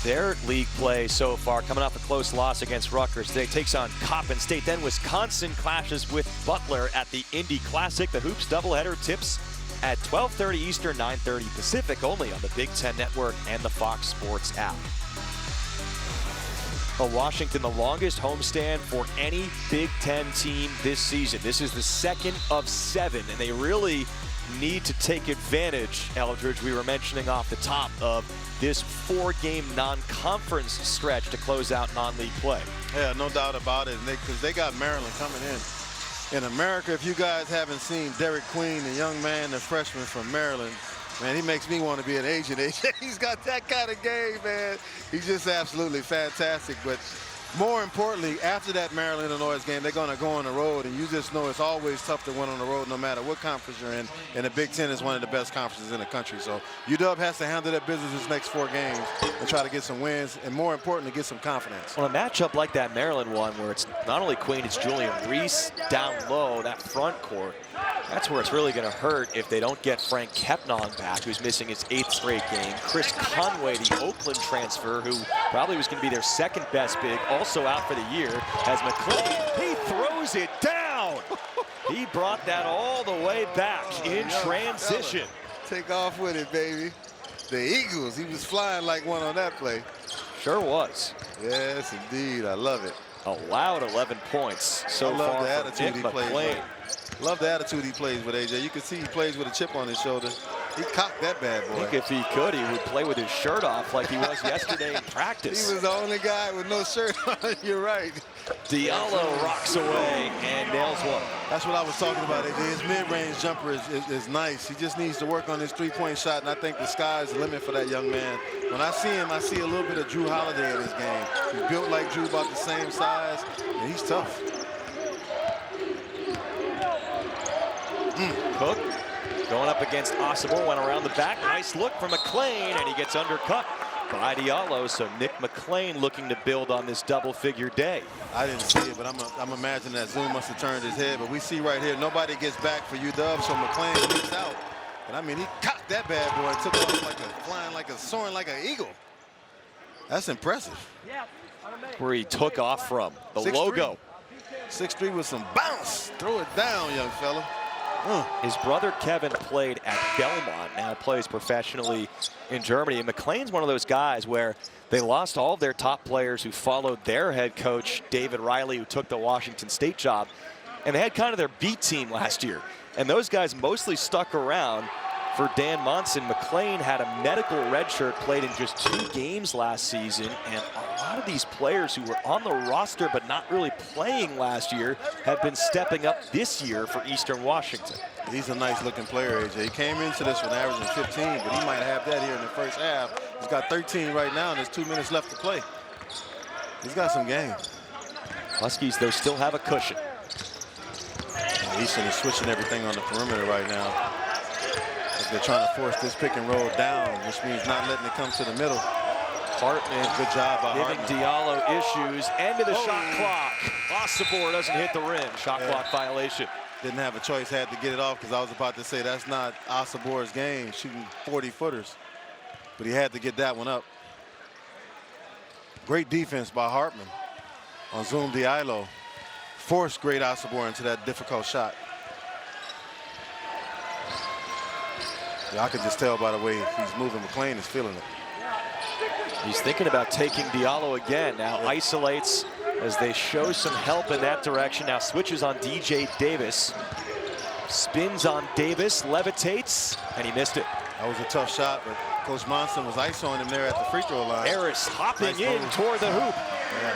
their league play so far, coming off a close loss against Rutgers. Today takes on Coppin State. Then Wisconsin clashes with Butler at the Indy Classic. The Hoops doubleheader tips at 12:30 Eastern, 9:30 Pacific, only on the Big Ten Network and the Fox Sports app. Washington, the longest homestand for any Big Ten team this season. This is the second of 7, and they really need to take advantage, Eldridge, we were mentioning off the top, of this 4-game non-conference stretch to close out non-league play.
Yeah, no doubt about it, because they got Maryland coming in. In America, if you guys haven't seen Derek Queen, the young man, the freshman from Maryland, man, he makes me want to be an agent. He's got that kind of game, man. He's just absolutely fantastic. But more importantly, after that Maryland-Illinois game, they're going to go on the road, and you just know it's always tough to win on the road no matter what conference you're in, and the Big Ten is one of the best conferences in the country. So UW has to handle their business this next 4 games and try to get some wins, and more importantly, get some confidence.
Well, a matchup like that Maryland one, where it's not only Queen, it's Julian Reese down low, that front court, that's where it's really going to hurt if they don't get Frank Kepnon back, who's missing his 8th straight game. Chris Conway, the Oakland transfer, who probably was going to be their second best big, also out for the year, as McClain, he throws it down. He brought that all the way back in transition.
Take off with it, baby. The Eagles, he was flying like one on that play.
Sure was.
Yes, indeed. I love it.
Allowed 11 points so far for Nick McClain.
Love the attitude he plays with, AJ. You can see he plays with a chip on his shoulder. He cocked that bad boy.
I think if he could, he would play with his shirt off like he was yesterday in practice.
He was the only guy with no shirt on. You're right.
Diallo rocks away and nails one.
That's what I was talking about, AJ. His mid-range jumper is nice. He just needs to work on his 3-point shot, and I think the sky's the limit for that young man. When I see him, I see a little bit of Drew Holiday in his game. He's built like Drew, about the same size, and he's tough.
Cook going up against Osibor, went around the back. Nice look from McClain, and he gets undercut by Diallo. So Nick McClain looking to build on this double-figure day.
I didn't see it, but I'm imagining that Zoom must have turned his head. But we see right here, nobody gets back for UW, so McClain leaks out. And I mean, he cocked that bad boy and took off like a flying, like a soaring like an eagle. That's impressive.
Where he took off from, the
6'3".
logo.
6'3" with some bounce. Throw it down, young fella.
His brother Kevin played at Belmont, now plays professionally in Germany. And McClain's one of those guys where they lost all of their top players who followed their head coach, David Riley, who took the Washington State job. And they had kind of their B team last year. And those guys mostly stuck around for Dan Monson. McClain had a medical redshirt, played in just 2 games last season, and a lot of these players who were on the roster but not really playing last year have been stepping up this year for Eastern Washington.
He's a nice looking player, AJ. He came into this one averaging 15, but he might have that here in the first half. He's got 13 right now, and there's 2 minutes left to play. He's got some game.
Huskies, though, still have a cushion.
Easton is switching everything on the perimeter right now. They're trying to force this pick and roll down, which means not letting it come to the middle.
Hartman,
good job by
giving
Hartman.
Diallo issues. End of the shot clock. Asabor doesn't hit the rim. Shot clock violation.
Didn't have a choice, had to get it off, because I was about to say that's not Asabor's game, shooting 40-footers. But he had to get that one up. Great defense by Hartman on Zoom Diallo. Forced great Asabor into that difficult shot. Yeah, I could just tell by the way he's moving. McClain is feeling it.
He's thinking about taking Diallo again. Now isolates as they show some help in that direction. Now switches on DJ Davis. Spins on Davis, levitates, and he missed it.
That was a tough shot, but Coach Monson was isoing him there at the free throw line.
Harris hopping
Nice
in
move.
toward the hoop.
Yeah.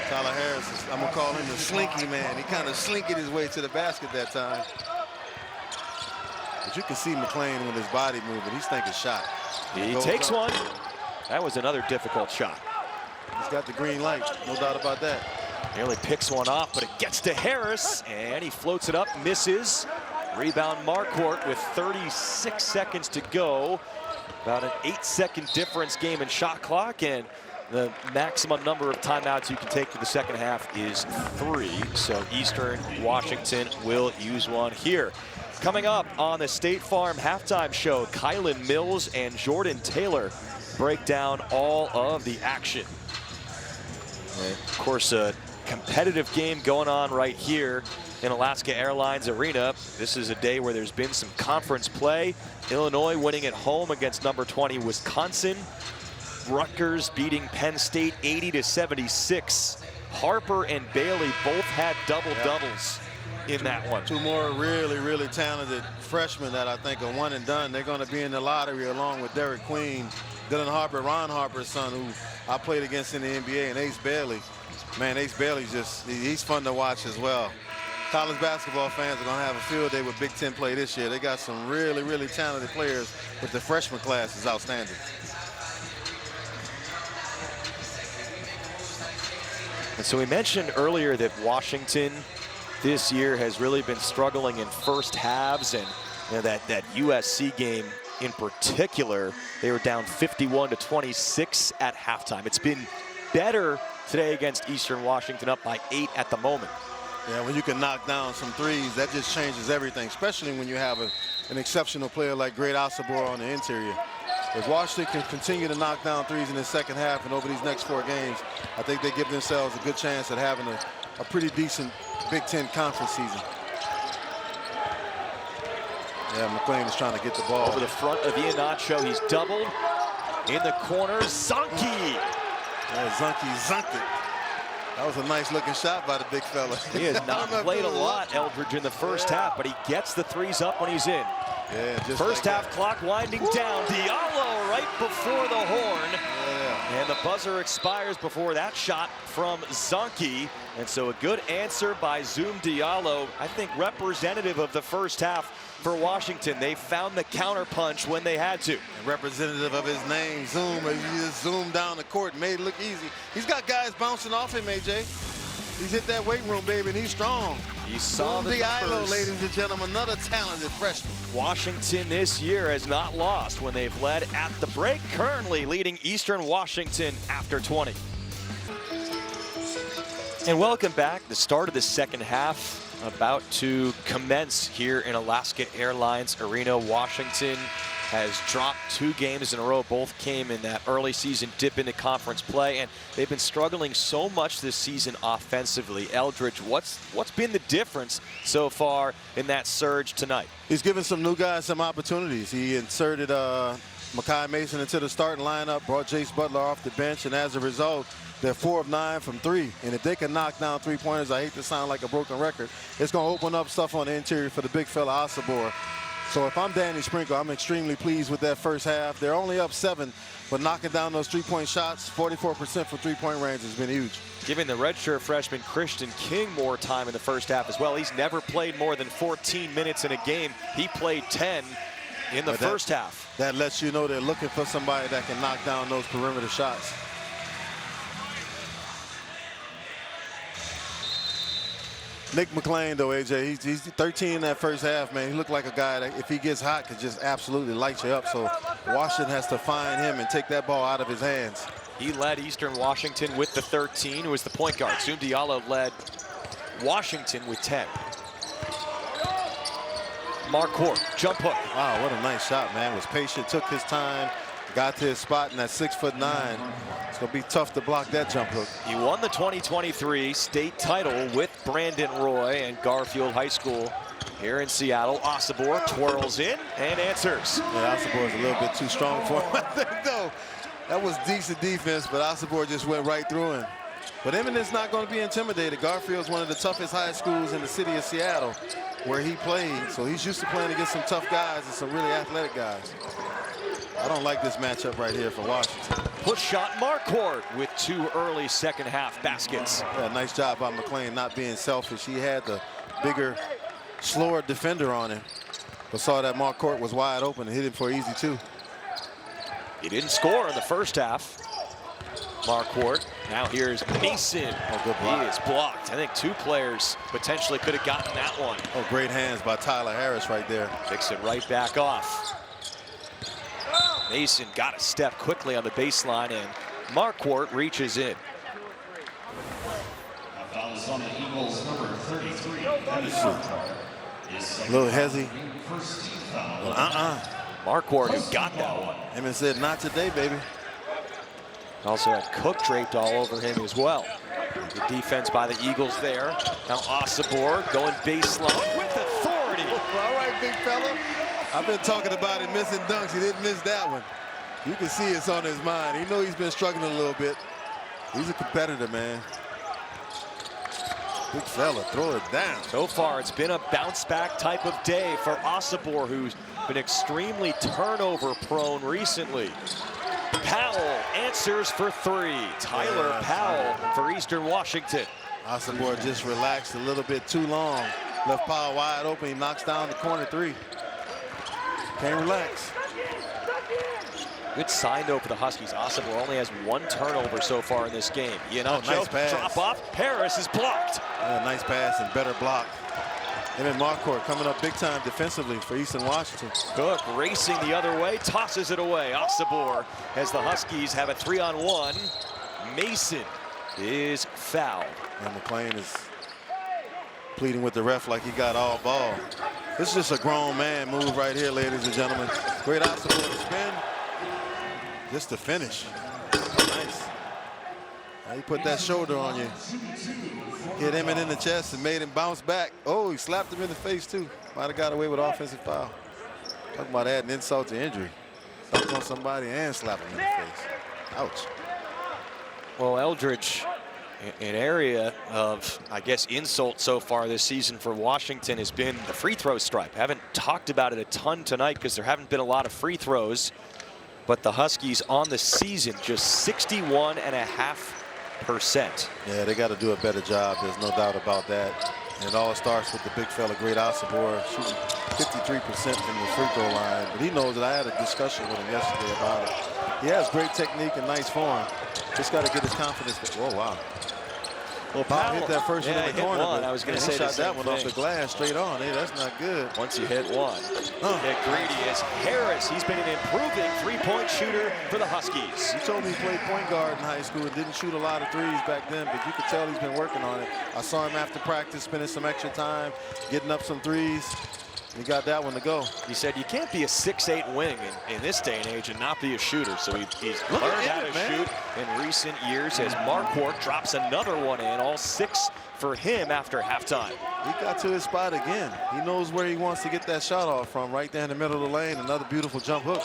Tyler Harris, I'm going to call him the slinky man. He kind of slinkied his way to the basket that time. But you can see McClain with his body moving. He's thinking shot.
He
goes
takes
up.
one. That was another difficult shot.
He's got the green light, no doubt about that.
Nearly picks one off, but it gets to Harris, and he floats it up, misses. Rebound Marquardt with 36 seconds to go. About an 8-second difference game in shot clock, and the maximum number of timeouts you can take for the second half is 3. So Eastern Washington will use one here. Coming up on the State Farm halftime show, Kylan Mills and Jordan Taylor break down all of the action. And of course, a competitive game going on right here in Alaska Airlines Arena. This is a day where there's been some conference play. Illinois winning at home against number 20 Wisconsin. Rutgers beating Penn State 80-76. Harper and Bailey both had double-doubles in that one.
Two more really, really talented freshmen that I think are one and done. They're going to be in the lottery along with Derek Queen, Dylan Harper, Ron Harper's son, who I played against in the NBA, and Ace Bailey. Man, Ace Bailey's he's fun to watch as well. College basketball fans are going to have a field day with Big Ten play this year. They got some really, really talented players, but the freshman class is outstanding.
And so we mentioned earlier that Washington this year has really been struggling in first halves, and that USC game in particular, they were down 51-26 at halftime. It's been better today against Eastern Washington, up by 8 at the moment.
Yeah, when you can knock down some threes, that just changes everything, especially when you have an exceptional player like Great Asabor on the interior. If Washington can continue to knock down threes in the second half and over these next 4 games, I think they give themselves a good chance at having a pretty decent Big Ten conference season. Yeah, McClain is trying to get the ball.
Over the front of Iheanacho, he's doubled. In the corner, Zonke.
Yeah, Zonke zunked it. That was a nice looking shot by the big fella.
He has not played a lot, Eldridge, in the first half, but he gets the threes up when he's in.
Yeah, just
First
like
half clock winding down. Diallo right before the horn.
Yeah.
And the buzzer expires before that shot from Zonke. And so a good answer by Zoom Diallo, I think representative of the first half for Washington. They found the counterpunch when they had to.
And representative of his name, Zoom. He just zoomed down the court and made it look easy. He's got guys bouncing off him, AJ. He's hit that weight room, baby, and he's strong.
He saw
Zoom
the
Diallo,
numbers.
ladies and gentlemen, another talented freshman.
Washington this year has not lost when they've led at the break, currently leading Eastern Washington after 20. And welcome back. The start of the second half about to commence here in Alaska Airlines Arena. Washington has dropped 2 games in a row. Both came in that early season dip into conference play, and they've been struggling so much this season offensively. Eldridge, what's been the difference so far in that surge tonight?
He's given some new guys some opportunities. He inserted Makai Mason into the starting lineup, brought Jace Butler off the bench, and as a result, they're 4 of 9 from 3. And if they can knock down 3-pointers, I hate to sound like a broken record, it's going to open up stuff on the interior for the big fella Asabor. So if I'm Danny Sprinkle, I'm extremely pleased with that first half. They're only up 7, but knocking down those 3-point shots, 44% for 3-point range has been huge.
Giving the redshirt freshman Christian King more time in the first half as well. He's never played more than 14 minutes in a game. He played 10 in the first half.
That lets you know they're looking for somebody that can knock down those perimeter shots. Nick McLean, though, AJ, he's 13 in that first half, man. He looked like a guy that, if he gets hot, could just absolutely light you up. So Washington has to find him and take that ball out of his hands.
He led Eastern Washington with the 13, who was the point guard. Zoom Diallo led Washington with 10. Marquardt, jump hook.
Wow, what a nice shot, man. Was patient, took his time, got to his spot in that 6'9". It's going to be tough to block that jump hook.
He won the 2023 state title with Brandon Roy and Garfield High School here in Seattle. Osobor twirls in and answers.
Yeah, Osobor's a little bit too strong for him, I think, though. That was decent defense, but Osobor just went right through him. But Eminent's not going to be intimidated. Garfield's one of the toughest high schools in the city of Seattle where he played, so he's used to playing against some tough guys and some really athletic guys. I don't like this matchup right here for Washington.
Push shot Marquardt with 2 early second half baskets.
Yeah, nice job by McLean not being selfish. He had the bigger, slower defender on him, but saw that Marquardt was wide open and hit him for easy 2.
He didn't score in the first half. Marquardt. Now here's Mason.
Oh, good block.
He is blocked. I think 2 players potentially could have gotten that one.
Oh, great hands by Tyler Harris right there.
Picks it right back off. Mason got a step quickly on the baseline, and Marquardt reaches in.
Foul is on the Eagles, number 33. That is
A little hezzy.
first team foul.
Well,
Marquardt who got that one.
Emmett said, not today, baby.
Also had Cook draped all over him as well. Good defense by the Eagles there. Now Osobor going baseline with authority.
All right, big fella. I've been talking about him missing dunks. He didn't miss that one. You can see it's on his mind. He knows he's been struggling a little bit. He's a competitor, man. Big fella, throw it down.
So far, it's been a bounce back type of day for Osobor, who's been extremely turnover prone recently. Powell answers for 3. Tyler Powell for Eastern Washington.
Osobor just relaxed a little bit too long. Left Powell wide open. He knocks down the corner 3. Can't relax.
Good sign though for the Huskies. Osobor only has 1 turnover so far in this game.
Nice pass.
Drop off. Harris is blocked.
Yeah, nice pass and better block. And then Marquardt coming up big time defensively for Eastern Washington.
Cook racing the other way, tosses it away. Osobor, as the Huskies have a 3-on-1. Mason is fouled.
And McLean is pleading with the ref like he got all ball. This is just a grown man move right here, ladies and gentlemen. Great Osobor to spin. Just to finish. Nice. Now he put that shoulder on you. Hit Emmett in the chest and made him bounce back. Oh, he slapped him in the face too. Might have got away with offensive foul. Talking about adding insult to injury. Dunk on somebody and slap him in the face. Ouch.
Well, Eldridge, an area of, I guess, insult so far this season for Washington has been the free throw stripe. Haven't talked about it a ton tonight because there haven't been a lot of free throws. But the Huskies on the season just 61.5%.
Yeah, they got to do a better job. There's no doubt about that. And it all starts with the big fella, great Osobor, shooting 53% from the free throw line. But he knows that I had a discussion with him yesterday about it. He has great technique and nice form. Just got to get his confidence. Whoa, wow.
Well,
Powell hit that first one in the corner.
I was going to say
he shot that one off the glass straight on. Hey, that's not good.
Once you hit one, get greedy as Harris. He's been an improving three-point shooter for the Huskies.
He told me he played point guard in high school and didn't shoot a lot of threes back then, but you could tell he's been working on it. I saw him after practice, spending some extra time, getting up some threes. He got that one to go.
He said you can't be a 6'8" wing in this day and age and not be a shooter. So he's learned how to shoot in recent years as Marquardt drops another one in, all 6 for him after halftime.
He got to his spot again. He knows where he wants to get that shot off from, right there in the middle of the lane. Another beautiful jump hook.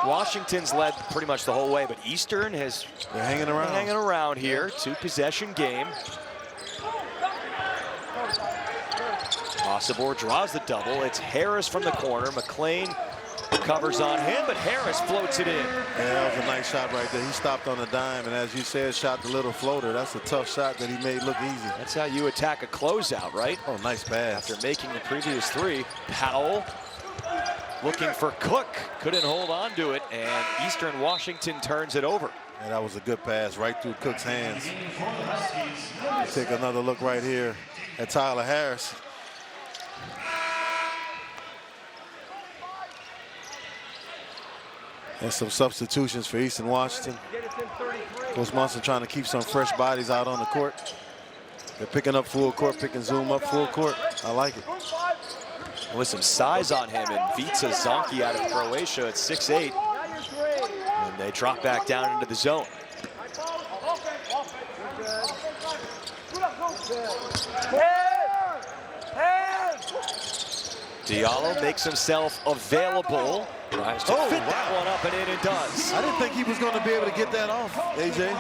Washington's led pretty much the whole way, but Eastern has
They're hanging
around here. 2-possession game. Osobor draws the double. It's Harris from the corner. McLean covers on him, but Harris floats it in.
Yeah, that was a nice shot right there. He stopped on the dime, and as you said, shot the little floater. That's a tough shot that he made look easy.
That's how you attack a closeout, right?
Oh, nice pass.
After making the previous 3, Powell looking for Cook. Couldn't hold on to it, and Eastern Washington turns it over.
And that was a good pass right through Cook's hands. Let's take another look right here at Tyler Harris. And some substitutions for Eastern Washington. Coach Munson trying to keep some fresh bodies out on the court. They're picking up full court, picking Zoom up full court. I like it.
With some size on him, and Vica Zonki out of Croatia at 6'8". And they drop back down into the zone. Diallo makes himself available. Tries to fit that one up and in and does.
I didn't think he was going to be able to get that off, AJ.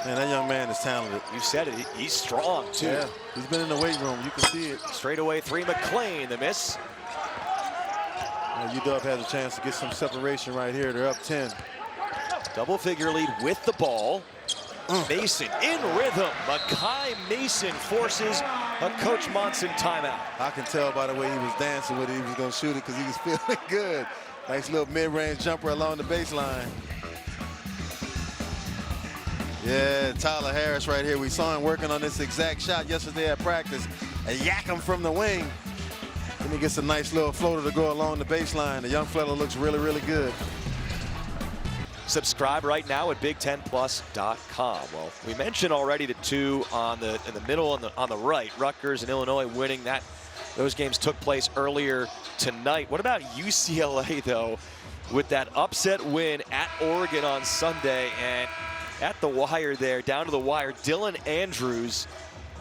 Man, that young man is talented.
You said it, he's strong too.
Yeah, he's been in the weight room, you can see it.
Straight away three, McClain, the miss.
UW has a chance to get some separation right here. They're up 10.
Double figure lead with the ball. Mason in rhythm. Makai Mason forces a Coach Monson timeout.
I can tell by the way he was dancing with it, he was going to shoot it because he was feeling good. Nice little mid-range jumper along the baseline. Yeah, Tyler Harris right here. We saw him working on this exact shot yesterday at practice. And yak him from the wing. Then he gets a nice little floater to go along the baseline. The young fella looks really, really good.
Subscribe right now at Big10Plus.com. Well, we mentioned already the two in the middle and on the right, Rutgers and Illinois winning. Those games took place earlier tonight. What about UCLA though, with that upset win at Oregon on Sunday, and at the wire there, down to the wire, Dylan Andrews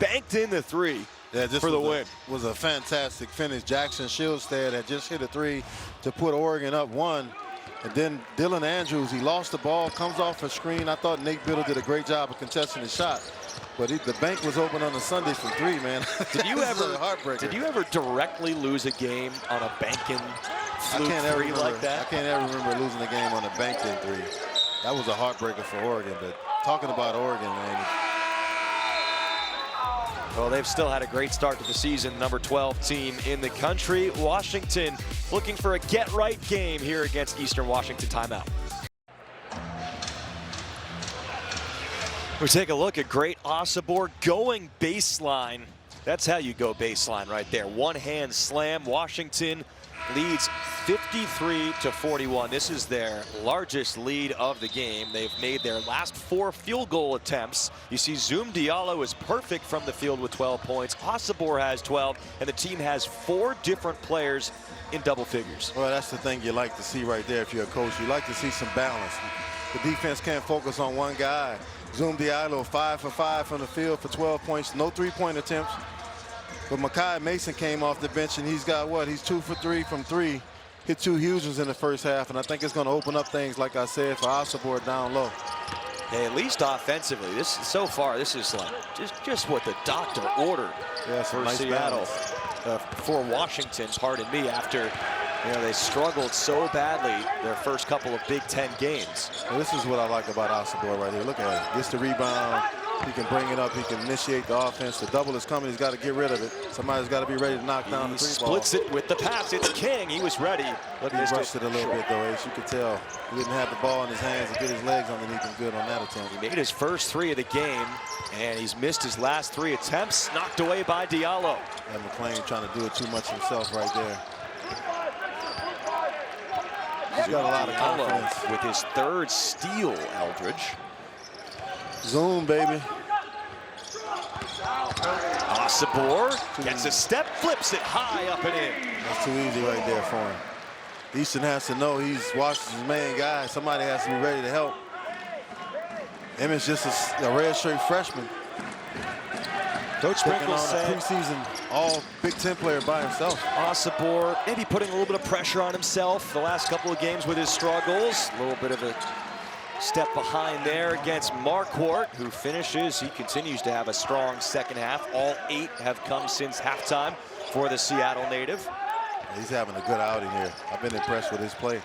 banked in the three for the win.
Was a fantastic finish. Jackson Shieldstead had just hit a three to put Oregon up 1. And then Dylan Andrews, he lost the ball, comes off a screen. I thought Nate Biddle did a great job of contesting the shot. But the bank was open on the Sunday from 3, man.
Did you ever directly lose a game on a banking fluke three like that?
I can't ever remember losing a game on a banking 3. That was a heartbreaker for Oregon. But talking about Oregon, man.
Well, they've still had a great start to the season, number 12 team in the country. Washington looking for a get-right game here against Eastern Washington. Timeout. We take a look at Great Osobor going baseline. That's how you go baseline right there. One-hand slam. Washington leads 53-41. This is their largest lead of the game. They've made their last 4 field goal attempts. You see Zoom Diallo is perfect from the field with 12 points. Osobor has 12, and the team has 4 different players in double figures.
Well, that's the thing you like to see right there if you're a coach. You like to see some balance. The defense can't focus on one guy. Zoom Diallo 5 for 5 from the field for 12 points. No 3-point attempts. But Makai Mason came off the bench, and he's got what? He's 2 for 3 from 3. Hit 2 huge ones in the first half, and I think it's going to open up things, like I said, for Osobor down low.
Hey, at least offensively, so far this is like just what the doctor ordered for
nice
Seattle, for Washington. Pardon me, after they struggled so badly their first couple of Big Ten games.
Well, this is what I like about Osobor right here. Look at it. Gets the rebound. He can bring it up. He can initiate the offense. The double is coming. He's got to get rid of it. Somebody's got to be ready to knock down the 3 ball.
Splits it with the pass. It's King. He was ready.
But he rushed it a little bit, though, Ace. You could tell he didn't have the ball in his hands to get his legs underneath him good on that attempt.
He made his first 3 of the game, and he's missed his last 3 attempts. Knocked away by Diallo.
And McClain trying to do it too much himself right there. He's got a lot of confidence.
With his 3rd steal, Eldridge.
Zoom, baby.
Osobor gets a step, flips it high up and in.
That's too easy right there for him. Easton has to know he's Washington's main guy. Somebody has to be ready to help. Emmett just a redshirt freshman.
Coach Sprinkle said,
a preseason all Big Ten player by himself.
Osobor maybe putting a little bit of pressure on himself the last couple of games with his struggles. A little bit of a step behind there against Marquardt, who finishes. He continues to have a strong second half. All 8 have come since halftime for the Seattle native.
He's having a good outing here. I've been impressed with his play.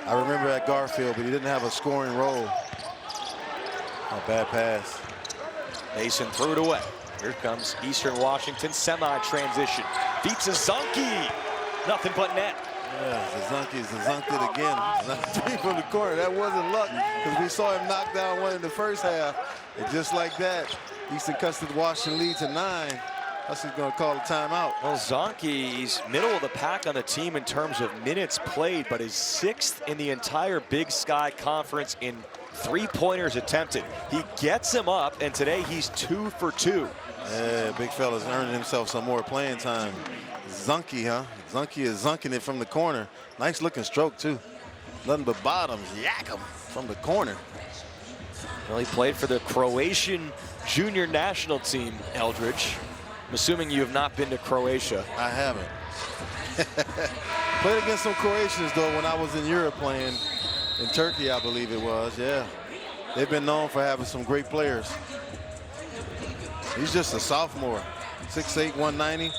I remember at Garfield, but he didn't have a scoring role. A bad pass.
Mason threw it away. Here comes Eastern Washington semi-transition. Beats a Zonki. Nothing but net.
Yeah, Zazunki zazunked it again. Another three from the corner. That wasn't luck because we saw him knock down one in the first half. And just like that, Eastern Custard Washington leads at 9. Huskies going to call a timeout.
Well, Zonke's middle of the pack on the team in terms of minutes played, but is 6th in the entire Big Sky Conference in three-pointers attempted. He gets him up, and today he's 2 for 2.
Yeah, big fella's earning himself some more playing time. Zunky, huh? Zunky is zunking it from the corner. Nice looking stroke, too. Nothing but bottoms. Yak him from the corner.
Well, he played for the Croatian junior national team, Eldridge. I'm assuming you have not been to Croatia.
I haven't. Played against some Croatians, though, when I was in Europe playing in Turkey, I believe it was. Yeah. They've been known for having some great players. He's just a sophomore. 6'8", 190.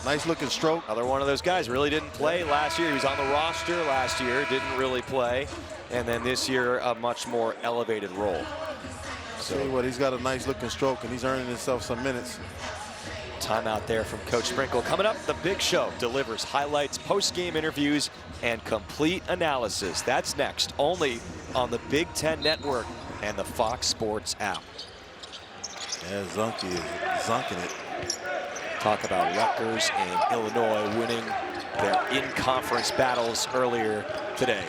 Nice looking stroke.
Another one of those guys. Really didn't play last year. He was on the roster last year. Didn't really play. And then this year, a much more elevated role.
So tell you what, he's got a nice looking stroke, and he's earning himself some minutes.
Timeout there from Coach Sprinkle. Coming up, The Big Show delivers highlights, post-game interviews, and complete analysis. That's next, only on the Big Ten Network and the Fox Sports app.
Yeah, Zunky is zunking it.
Talk about Rutgers and Illinois winning their in-conference battles earlier today.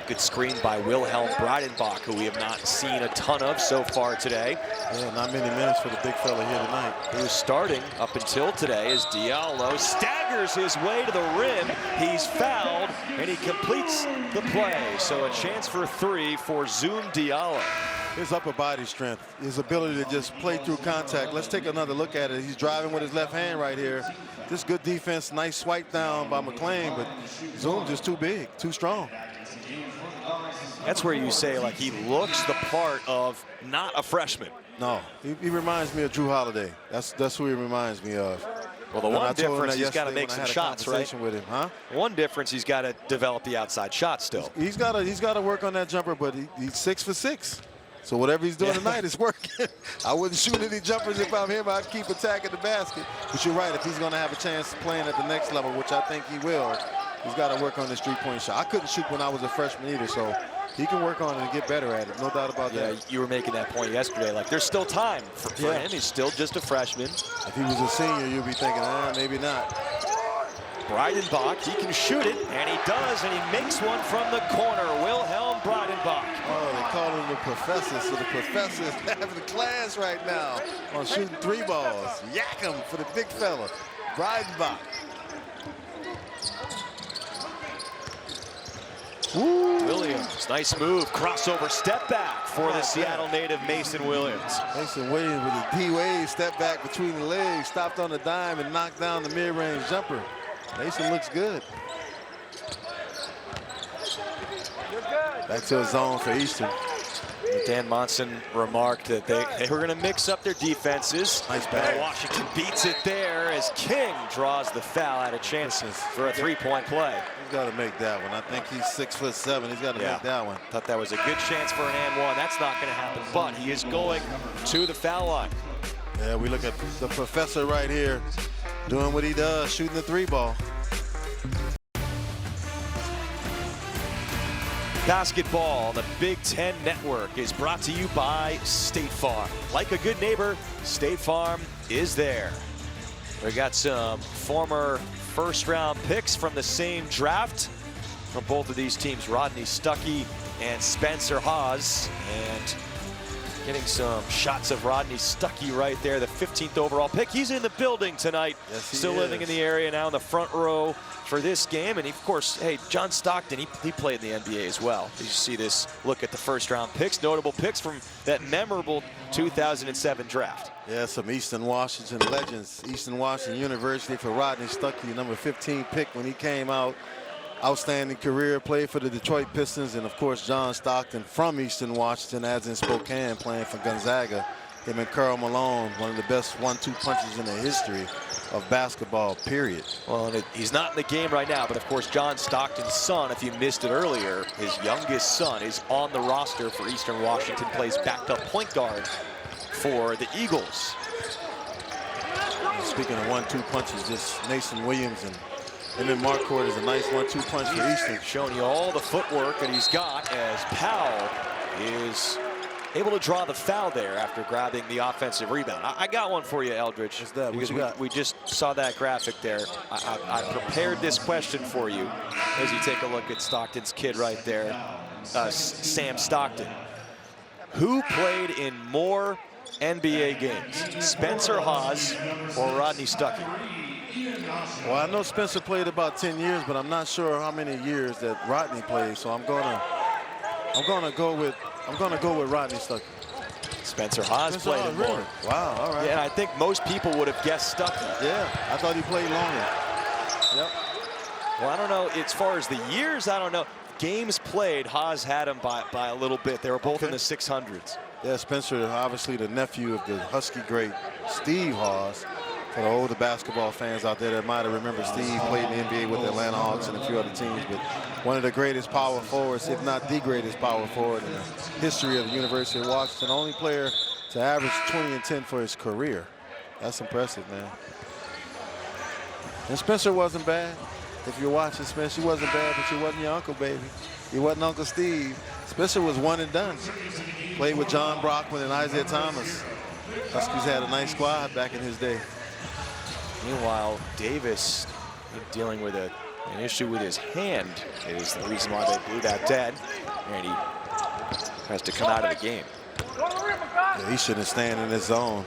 Good screen by Wilhelm Breidenbach, who we have not seen a ton of so far today.
Yeah, not many minutes for the big fella here tonight.
He was starting up until today as Diallo staggers his way to the rim. He's fouled, and he completes the play. So a chance for 3 for Zoom Diallo.
His upper body strength, his ability to just play through contact. Let's take another look at it. He's driving with his left hand right here. Just good defense, nice swipe down by McLean, but Zoom just too big, too strong.
That's where you say, like, he looks the part of not a freshman.
No, he reminds me of Drew Holiday. That's who he reminds me of.
Well, the one difference, he's got to make some shots, right?
With him, huh?
One difference, he's got to develop the outside shot still.
He's got to work on that jumper, but he's 6 for 6. So whatever he's doing tonight is working. I wouldn't shoot any jumpers if I'm him. I'd keep attacking the basket. But you're right, if he's going to have a chance playing at the next level, which I think he will, he's got to work on his three-point shot. I couldn't shoot when I was a freshman either, so he can work on it and get better at it. No doubt about that.
Yeah, you were making that point yesterday. Like, there's still time for him. He's still just a freshman.
If he was a senior, you'd be thinking, maybe not.
Breidenbach, he can shoot it, and he does, and he makes one from the corner. Wilhelm Breidenbach.
Oh, they call him the professor, so the professor is having a class right now on shooting 3 balls. Yak him for the big fella, Breidenbach.
Williams, nice move, crossover, step back for the Seattle native Mason Williams.
Mason Williams with a D-wave, step back between the legs, stopped on the dime and knocked down the mid-range jumper. Mason looks good. Back to a zone for Eastern.
Dan Monson remarked that they were going to mix up their defenses.
Nice ball.
Washington beats it there as King draws the foul out of chances for a three-point play.
He's got to make that one. I think he's 6'7". He's got to make that one.
Thought that was a good chance for an and one. That's not going to happen, but he is going to the foul line.
Yeah, we look at the professor right here doing what he does, shooting the 3-ball.
Basketball on the Big Ten Network is brought to you by State Farm. Like a good neighbor, State Farm is there. We got some former first-round picks from the same draft from both of these teams, Rodney Stuckey and Spencer Hawes. And getting some shots of Rodney Stuckey right there, the 15th overall pick. He's in the building tonight, still living in the area now in the front row for this game. And of course, hey, John Stockton, he played in the NBA as well. You see this look at the first-round picks, notable picks from that memorable 2007 draft.
Yeah, some Eastern Washington legends. Eastern Washington University for Rodney Stuckey, number 15 pick when he came out. Outstanding career, played for the Detroit Pistons, and of course John Stockton from Eastern Washington, as in Spokane, playing for Gonzaga. Him and Karl Malone, one of the best 1-2 punches in the history of basketball, period.
Well, and he's not in the game right now, but of course John Stockton's son, if you missed it earlier, his youngest son is on the roster for Eastern Washington, plays backup point guard for the Eagles.
Speaking of 1-2 punches, just Mason Williams and And then Mark Court is a nice 1-2 punch for Easton.
Showing you all the footwork that he's got as Powell is able to draw the foul there after grabbing the offensive rebound. I got one for you, Eldridge.
What's that?
Because
What you got?
we just saw that graphic there. I prepared this question for you as you take a look at Stockton's kid right there, Sam Stockton. Who played in more NBA games, Spencer Hawes or Rodney Stuckey?
Well, I know Spencer played about 10 years, but I'm not sure how many years that Rodney played. So I'm gonna go with Rodney Stuckey.
Spencer Hawes played in more.
Really? Wow, all right.
Yeah, and I think most people would have guessed Stuckey.
Yeah, I thought he played longer. Yep.
Well, I don't know. As far as the years, I don't know. Games played, Hawes had him by a little bit. They were both in the 600s.
Yeah, Spencer, obviously the nephew of the Husky great Steve Hawes. For the older basketball fans out there that might have remembered, Steve played in the NBA with the Atlanta Hawks and a few other teams, but one of the greatest power forwards, if not the greatest power forward in the history of the University of Washington. Only player to average 20 and 10 for his career. That's impressive, man. And Spencer wasn't bad. If you're watching Spencer, he wasn't bad, but he wasn't your uncle, baby. He wasn't Uncle Steve. Spencer was one and done. Played with John Brockman and Isaiah Thomas. Huskies had a nice squad back in his day.
Meanwhile, Davis dealing with an issue with his hand is the reason why they blew that dead, and he has to come out of the game.
Yeah, he shouldn't stand in his zone.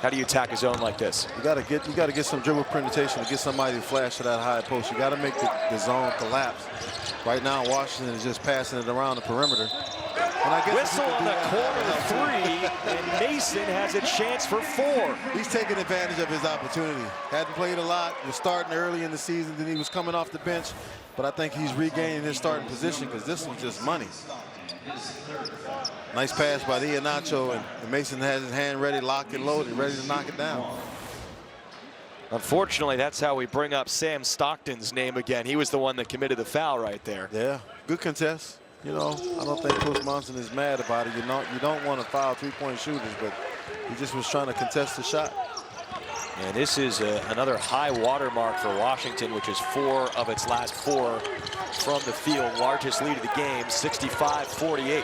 How do you attack a zone like this?
You gotta get some dribble penetration to get somebody to flash to that high post. You gotta make the zone collapse. Right now, Washington is just passing it around the perimeter. And I guess
Whistle on the corner three, and Mason has a chance for 4.
He's taking advantage of his opportunity. Hadn't played a lot, was starting early in the season, then he was coming off the bench. But I think he's regaining his starting position because this was just money. Nice pass by Iheanacho, and Mason has his hand ready, locked and loaded, ready to knock it down.
Unfortunately, that's how we bring up Sam Stockton's name again. He was the one that committed the foul right there.
Yeah, good contest. You know, I don't think Coach Monson is mad about it. You don't want to foul three-point shooters, but he just was trying to contest the shot.
And this is another high water mark for Washington, which is 4 of its last 4 from the field. Largest lead of the game, 65-48.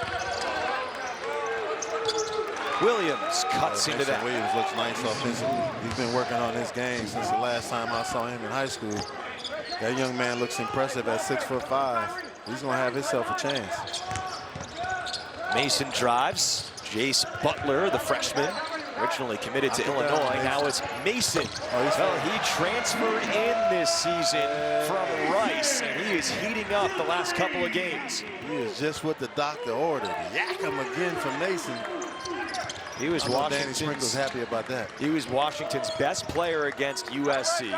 Williams cuts into that.
Williams looks nice offensively. He's been working on his game since the last time I saw him in high school. That young man looks impressive at 6'5". He's going to have himself a chance.
Mason drives. Jace Butler, the freshman, originally committed to Illinois. Now it's Mason. Well, he transferred in this season from Rice, and he is heating up the last couple of games.
He is just what the doctor ordered. Yak him again for Mason.
He was
Danny Sprinkle's happy about that.
He was Washington's best player against USC.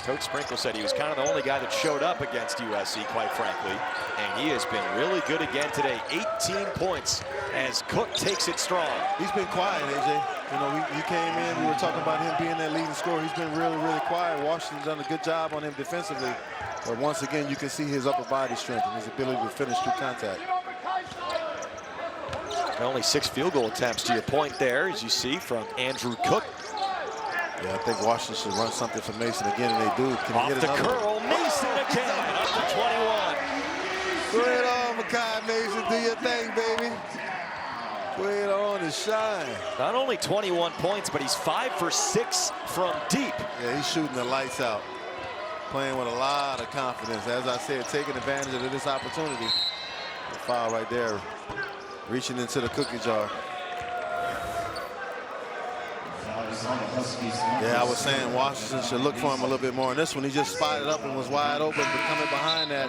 Coach Sprinkle said he was kind of the only guy that showed up against USC, quite frankly. And he has been really good again today. 18 points as Cook takes it strong.
He's been quiet, AJ. You know, he came in, we were talking about him being that leading scorer. He's been really, really quiet. Washington's done a good job on him defensively. But once again, you can see his upper body strength and his ability to finish through contact.
Only 6 field goal attempts, to your point there, as you see from Andrew Cook.
Yeah, I think Washington should run something for Mason again, and they do. Can he
Off
get
the
another
curl, Mason again, up to 21.
Go ahead on, Makai Mason, do your thing, baby. Go ahead on and shine.
Not only 21 points, but he's 5 for 6 from deep.
Yeah, he's shooting the lights out. Playing with a lot of confidence. As I said, taking advantage of this opportunity. The foul right there. Reaching into the cookie jar. Yeah, I was saying Washington should look for him a little bit more. In this one, he just spotted up and was wide open, but coming behind that,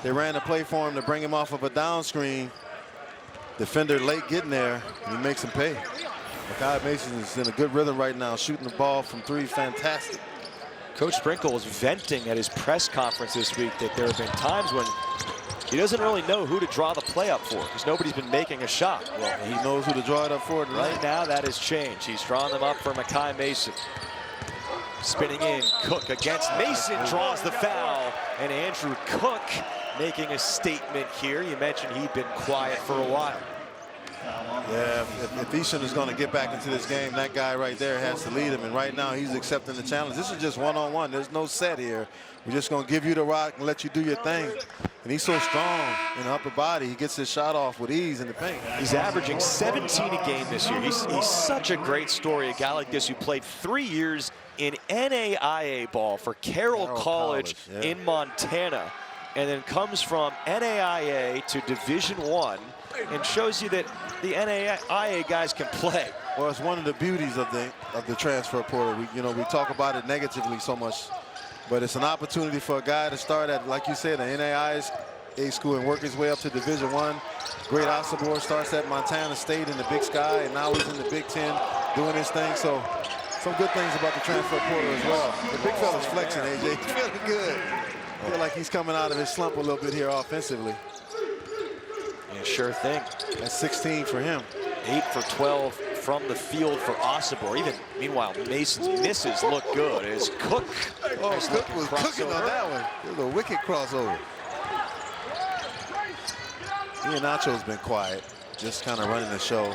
they ran a play for him to bring him off of a down screen. Defender late getting there, and he makes him pay. Makai Mason is in a good rhythm right now, shooting the ball from 3, fantastic.
Coach Sprinkle was venting at his press conference this week that there have been times when he doesn't really know who to draw the play up for because nobody's been making a shot.
Well, he knows who to draw it up for tonight.
Right now, that has changed. He's drawn them up for Makai Mason. Spinning in, Cook against Mason, draws the foul, and Andrew Cook making a statement here. You mentioned he'd been quiet for a while.
Yeah, if Eastern is going to get back into this game, that guy right there has to lead him. And right now, he's accepting the challenge. This is just one-on-one. There's no set here. We're just going to give you the rock and let you do your thing. And he's so strong in the upper body. He gets his shot off with ease in the paint.
He's averaging 17 a game this year. He's such a great story. A guy like this who played 3 years in NAIA ball for Carroll College
yeah,
in Montana, and then comes from NAIA to Division I, and shows you that the NAIA guys can play.
Well, it's one of the beauties of the transfer portal. We talk about it negatively so much, but it's an opportunity for a guy to start at, like you said, an NAIA school and work his way up to Division I. Great Osobor starts at Montana State in the Big Sky, and now he's in the Big Ten doing his thing. So some good things about the transfer portal as well. The big fella's flexing, AJ. He's feeling good. I feel like he's coming out of his slump a little bit here offensively.
Yeah, sure thing.
That's 16 for him.
8 for 12 from the field for Osobor. Even meanwhile, Mason's misses look good as Cook.
Oh,
nice
Cook was cooking on that one. It was a wicked crossover. Nacho's been quiet, just kind of running the show.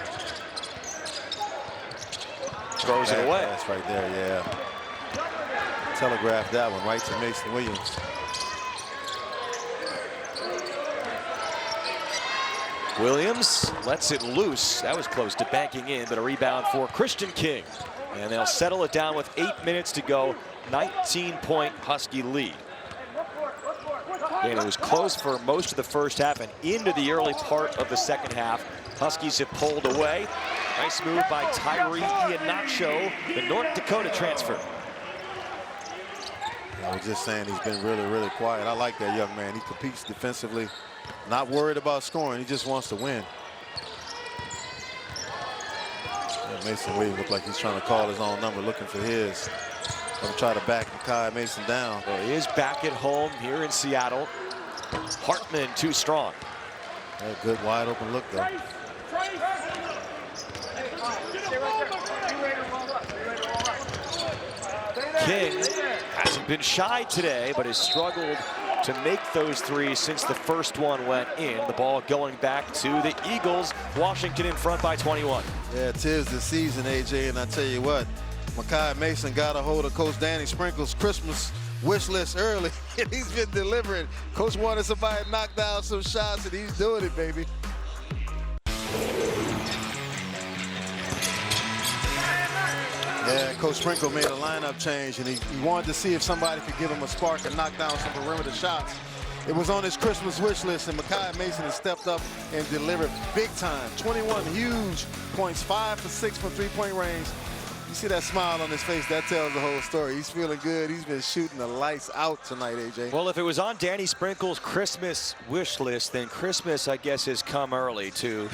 Throws it away.
That's right there, yeah. Telegraphed that one right to Mason Williams.
Williams lets it loose. That was close to banking in, but a rebound for Christian King. And they'll settle it down with 8 minutes to go. 19-point Husky lead. And it was close for most of the first half and into the early part of the second half. Huskies have pulled away. Nice move by Tyree Ihenacho, the North Dakota transfer.
I was just saying he's been really, really quiet. I like that young man. He competes defensively, not worried about scoring. He just wants to win. Yeah, Mason Williams looked like he's trying to call his own number, looking for his. Gonna try to back Makai Mason down.
Well, he is back at home here in Seattle. Hartman too strong.
A good wide open look though.
King hasn't been shy today, but has struggled to make those threes since the first one went in. The ball going back to the Eagles. Washington in front by 21.
Yeah, 'tis the season, AJ, and I tell you what, Makai Mason got a hold of Coach Danny Sprinkle's Christmas wish list early, and he's been delivering. Coach wanted somebody to knock down some shots, and he's doing it, baby. Yeah, Coach Sprinkle made a lineup change, and he wanted to see if somebody could give him a spark and knock down some perimeter shots. It was on his Christmas wish list, and Makai Mason has stepped up and delivered big time. 21 huge points, 5 for 6 from three-point range. You see that smile on his face, that tells the whole story. He's feeling good. He's been shooting the lights out tonight, AJ.
Well, if it was on Danny Sprinkle's Christmas wish list, then Christmas, I guess, has come early to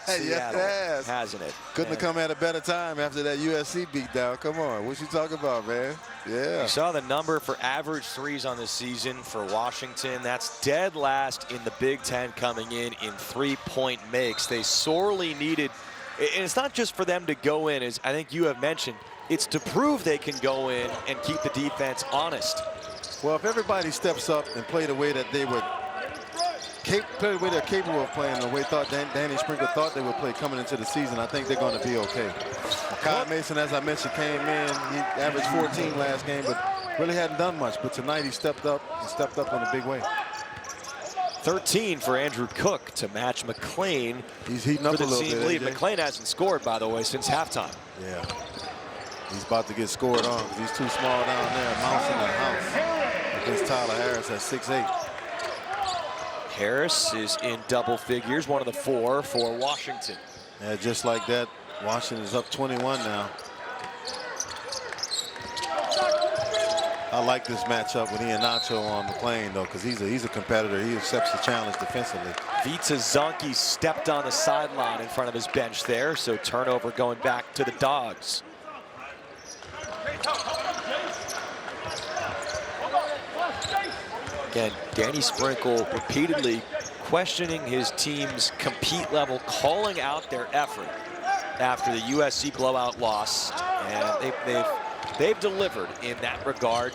Seattle,
yes.
hasn't it?
Couldn't have come at a better time after that USC beatdown. Come on, what you talking about, man? Yeah.
You saw the number for average threes on the season for Washington. That's dead last in the Big Ten coming in three-point makes. They sorely needed. And it's not just for them to go in, as I think you have mentioned. It's to prove they can go in and keep the defense honest.
Well, if everybody steps up and play the way that they would, play the way they're capable of playing, the way Danny Sprinkle thought they would play coming into the season, I think they're going to be okay. Kyle Mason, as I mentioned, came in. He averaged 14 last game, but really hadn't done much. But tonight he stepped up in a big way.
13 for Andrew Cook to match McLean.
He's heating up a little bit.
Lead. McLean hasn't scored, by the way, since halftime.
Yeah. He's about to get scored on because he's too small down there. Mouse in the house against Tyler Harris at 6'8".
Harris is in double figures, one of the 4 for Washington.
Yeah, just like that, Washington's up 21 now. I like this matchup with Ihenacho on McLean, though, because he's a competitor. He accepts the challenge defensively.
Vita Zonke stepped on the sideline in front of his bench there, so turnover going back to the Dogs. Again, Danny Sprinkle repeatedly questioning his team's compete level, calling out their effort after the USC blowout loss, and they've delivered in that regard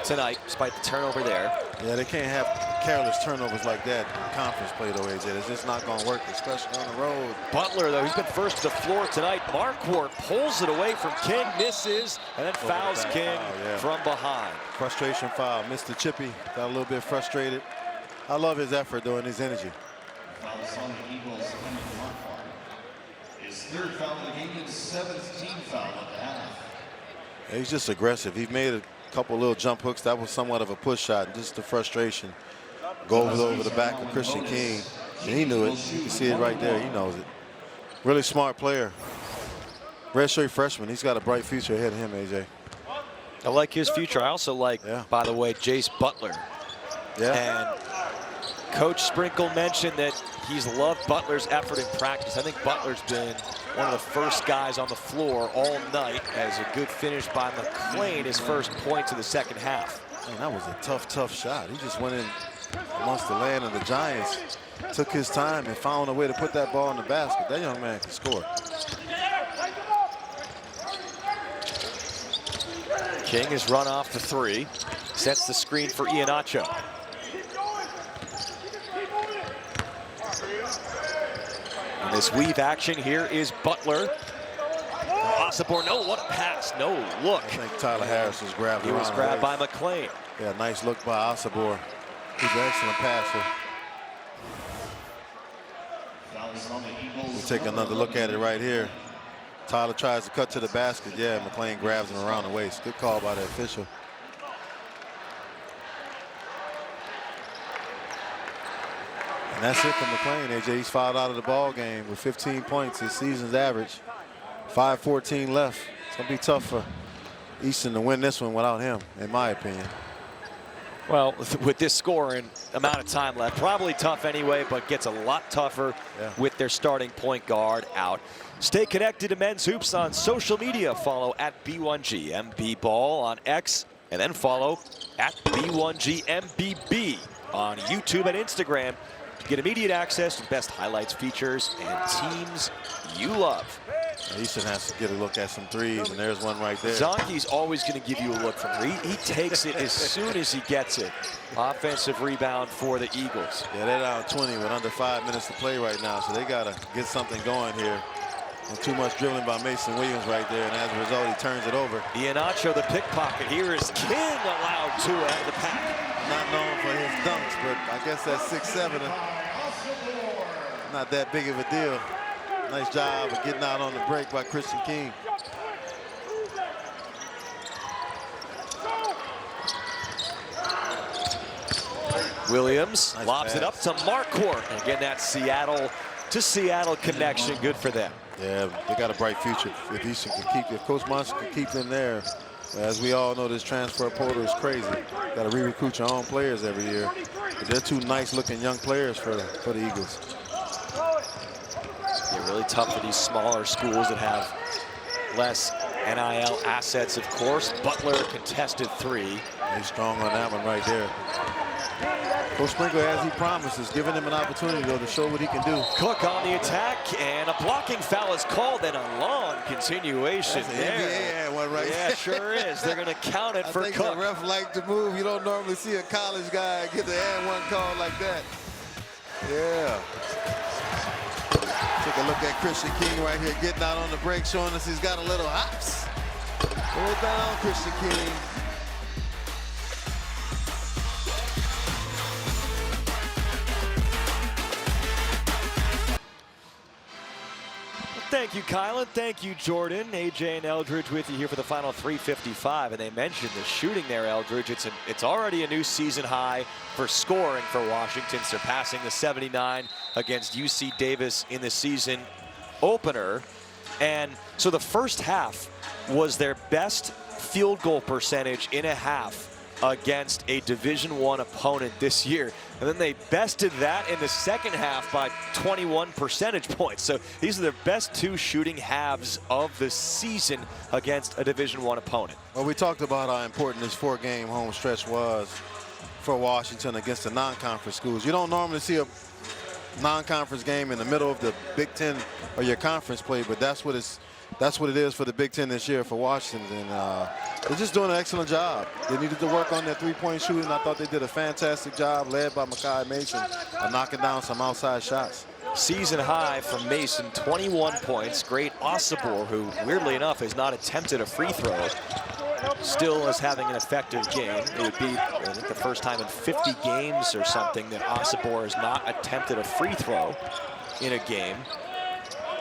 tonight, despite the turnover there.
Yeah, they can't have careless turnovers like that in conference play, though, AJ. It's just not going to work, especially on the road.
Butler, though, he's been first to the floor tonight. Marquardt pulls it away from King, misses, and then fouls King from behind.
Frustration foul. Mr. Chippy got a little bit frustrated. I love his effort, though, and his energy.
Fouls on the Eagles, Henry Marquardt. His third foul of the game, his 7th team foul at the half.
He's just aggressive. He made a couple little jump hooks. That was somewhat of a push shot. Just the frustration. Goes over the back of Christian King. And he knew it. You can see it right there. He knows it. Really smart player. Redshirt freshman. He's got a bright future ahead of him, AJ.
I like his future. I also like, by the way, Jace Butler.
Yeah.
And Coach Sprinkle mentioned that he's loved Butler's effort in practice. I think Butler's been one of the first guys on the floor all night, as a good finish by McClain, his first points of the second half.
Man, that was a tough shot. He just went in amongst the land of the Giants, took his time and found a way to put that ball in the basket. That young man can score.
King has run off the three, sets the screen for Iheanacho. And this weave action here is Butler. Osborne, no, what a pass, no look.
I think Tyler Harris was grabbed.
He was grabbed by McClain.
Yeah, nice look by Osborne. He's an excellent passer. We'll take another look at it right here. Tyler tries to cut to the basket. Yeah, McClain grabs him around the waist. Good call by the official. And that's it for McClain, AJ. He's fouled out of the ball game with 15 points, his season's average. 5:14 left. It's going to be tough for Easton to win this one without him, in my opinion.
Well, with this score and amount of time left, probably tough anyway, but gets a lot tougher with their starting point guard out. Stay connected to Men's Hoops on social media. Follow at B1GMBBall on X, and then follow at B1GMBB on YouTube and Instagram to get immediate access to the best highlights, features, and teams you love.
Easton has to get a look at some threes, and there's one right there.
Zonke's always going to give you a look from three. He takes it as soon as he gets it. Offensive rebound for the Eagles.
Yeah, they're down 20 with under 5 minutes to play right now, so they got to get something going here. And too much dribbling by Mason Williams right there, and as a result, he turns it over.
Iheanacho, the pickpocket. Here is King allowed two out of the pack.
Not known for his dunks, but I guess that's 6'7", not that big of a deal. Nice job of getting out on the break by Christian King.
Williams
nice
lobs
pass.
it up to Marquardt. And again, that Seattle to Seattle connection. Good for them.
Yeah, they got a bright future. If Easton can keep, if Coach Munson can keep them there, as we all know, this transfer portal is crazy. Got to re-recruit your own players every year. But they're two nice-looking young players for the Eagles.
They're really tough for these smaller schools that have less NIL assets, of course. Butler contested three.
He's strong on that one right there. Coach Sprinkle, as he promises, giving him an opportunity, though, to show what he can do.
Cook on the attack, and a blocking foul is called, and a long continuation there.
One right
Yeah, sure is. They're going to count it for
I think
Cook.
the ref liked to move. You don't normally see a college guy get the and one call like that. Yeah. Take a look at Christian King right here, getting out on the break, showing us he's got a little hops. Hold down, Christian King.
Thank you, Kylan. Thank you, Jordan. AJ and Eldridge with you here for the final 3:55. And they mentioned the shooting there, Eldridge. It's already a new season high for scoring for Washington, surpassing the 79 against UC Davis in the season opener. And so the first half was their best field goal percentage in a half against a Division I opponent this year. And then they bested that in the second half by 21 percentage points. So these are their best two shooting halves of the season against a Division I opponent.
Well, we talked about how important this 4-game home stretch was for Washington against the non-conference schools. You don't normally see a non-conference game in the middle of the Big Ten or your conference play, but that's what it's that's what it is for the Big Ten this year for Washington. And they're just doing an excellent job. They needed to work on their three-point shooting. I thought they did a fantastic job, led by Makai Mason, knocking down some outside shots.
Season high from Mason, 21 points. Great Osibor, who weirdly enough has not attempted a free throw, still is having an effective game. It would be, I think, the first time in 50 games or something that Osibor has not attempted a free throw in a game.